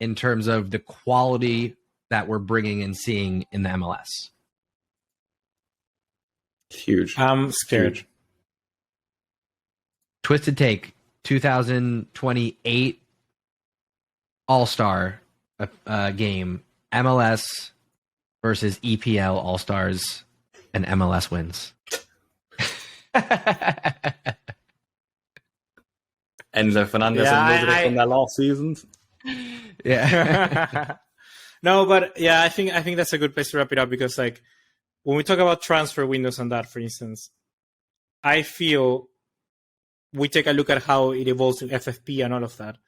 in terms of the quality that we're bringing and seeing in the MLS. Huge. I'm scared. Huge. Twisted Take 2028 All-Star game, MLS versus EPL All-Stars, and MLS wins. Enzo Fernandez and Mudryk from their last seasons. Yeah. No, but yeah, I think that's a good place to wrap it up, because like when we talk about transfer windows and that, for instance, I feel we take a look at how it evolves in FFP and all of that.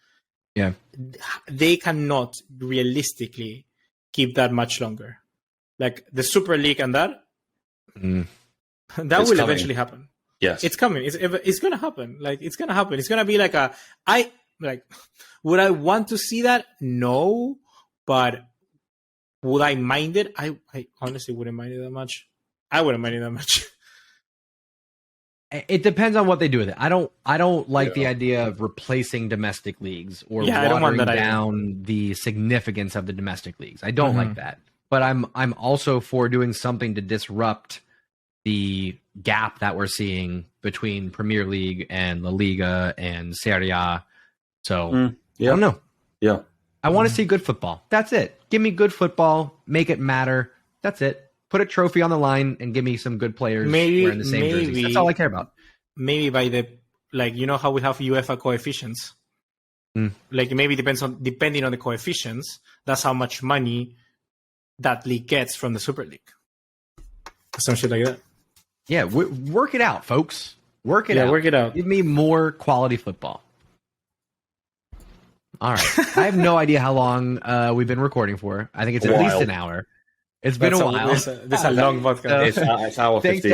Yeah. They cannot realistically keep that much longer. like the Super League and that, that It's will coming. eventually happen. Yes. It's coming. It's gonna happen. Like it's gonna happen. It's gonna be like would I want to see that? No, but would I mind it? I honestly wouldn't mind it that much. I wouldn't mind it that much. It depends on what they do with it. I don't like the idea of replacing domestic leagues or I don't want watering that down the significance of the domestic leagues. I don't like that. But I'm also for doing something to disrupt the gap that we're seeing between Premier League and La Liga and Serie A. So I don't know. Yeah. I want to see good football. That's it. Give me good football. Make it matter. That's it. Put a trophy on the line and give me some good players wearing the same jerseys. That's all I care about. Maybe by the how we have UEFA coefficients. Like maybe depending on the coefficients, that's how much money that league gets from the Super League. Some shit like that. Yeah, work it out, folks. Work it out. Work it out. Give me more quality football. All right. I have no idea how long we've been recording for. I think it's at least an hour. It's been a while. This is a long podcast. It's hour 15. Thanks to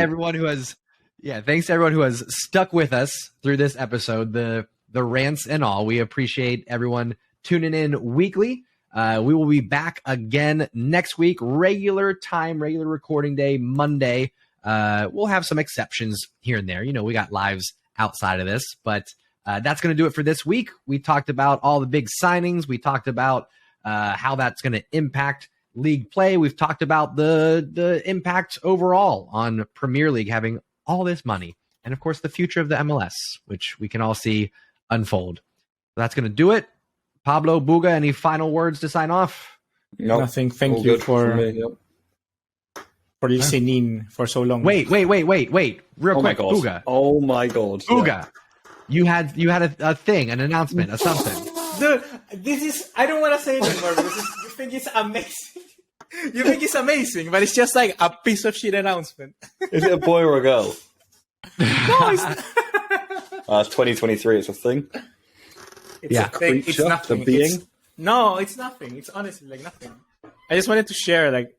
everyone who has stuck with us through this episode, the rants and all. We appreciate everyone tuning in weekly. We will be back again next week, regular time, regular recording day, Monday. We'll have some exceptions here and there. You know, we got lives outside of this, but that's going to do it for this week. We talked about all the big signings. We talked about how that's going to impact league play. We've talked about the impact overall on Premier League having all this money, and of course the future of the MLS, which we can all see unfold. That's going to do it. Pablo, Buga, any final words to sign off? Nope. Nothing. Thank you for listening for so long. Wait. Real quick, Buga. Oh my god. Buga. Yeah. You had a thing, an announcement, a something. Dude, this is, I don't want to say it anymore because you think it's amazing. You think it's amazing, but it's just like a piece of shit announcement. Is it a boy or a girl? No, it's It's 2023. It's a thing. It's a thing. It's Creature, nothing. the being. No, it's nothing. It's honestly like nothing. I just wanted to share, like,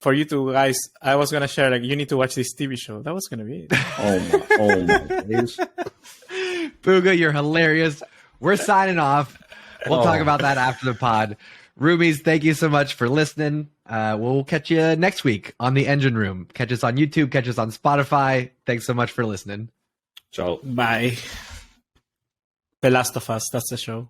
for you two guys, I was gonna share, like, you need to watch this TV show. That was gonna be it. Oh my days. Buga, you're hilarious. We're signing off. We'll talk about that after the pod. Roomies, thank you so much for listening. We'll catch you next week on The Engine Room. Catch us on YouTube. Catch us on Spotify. Thanks so much for listening. Ciao. Bye. The Last of Us, that's the show.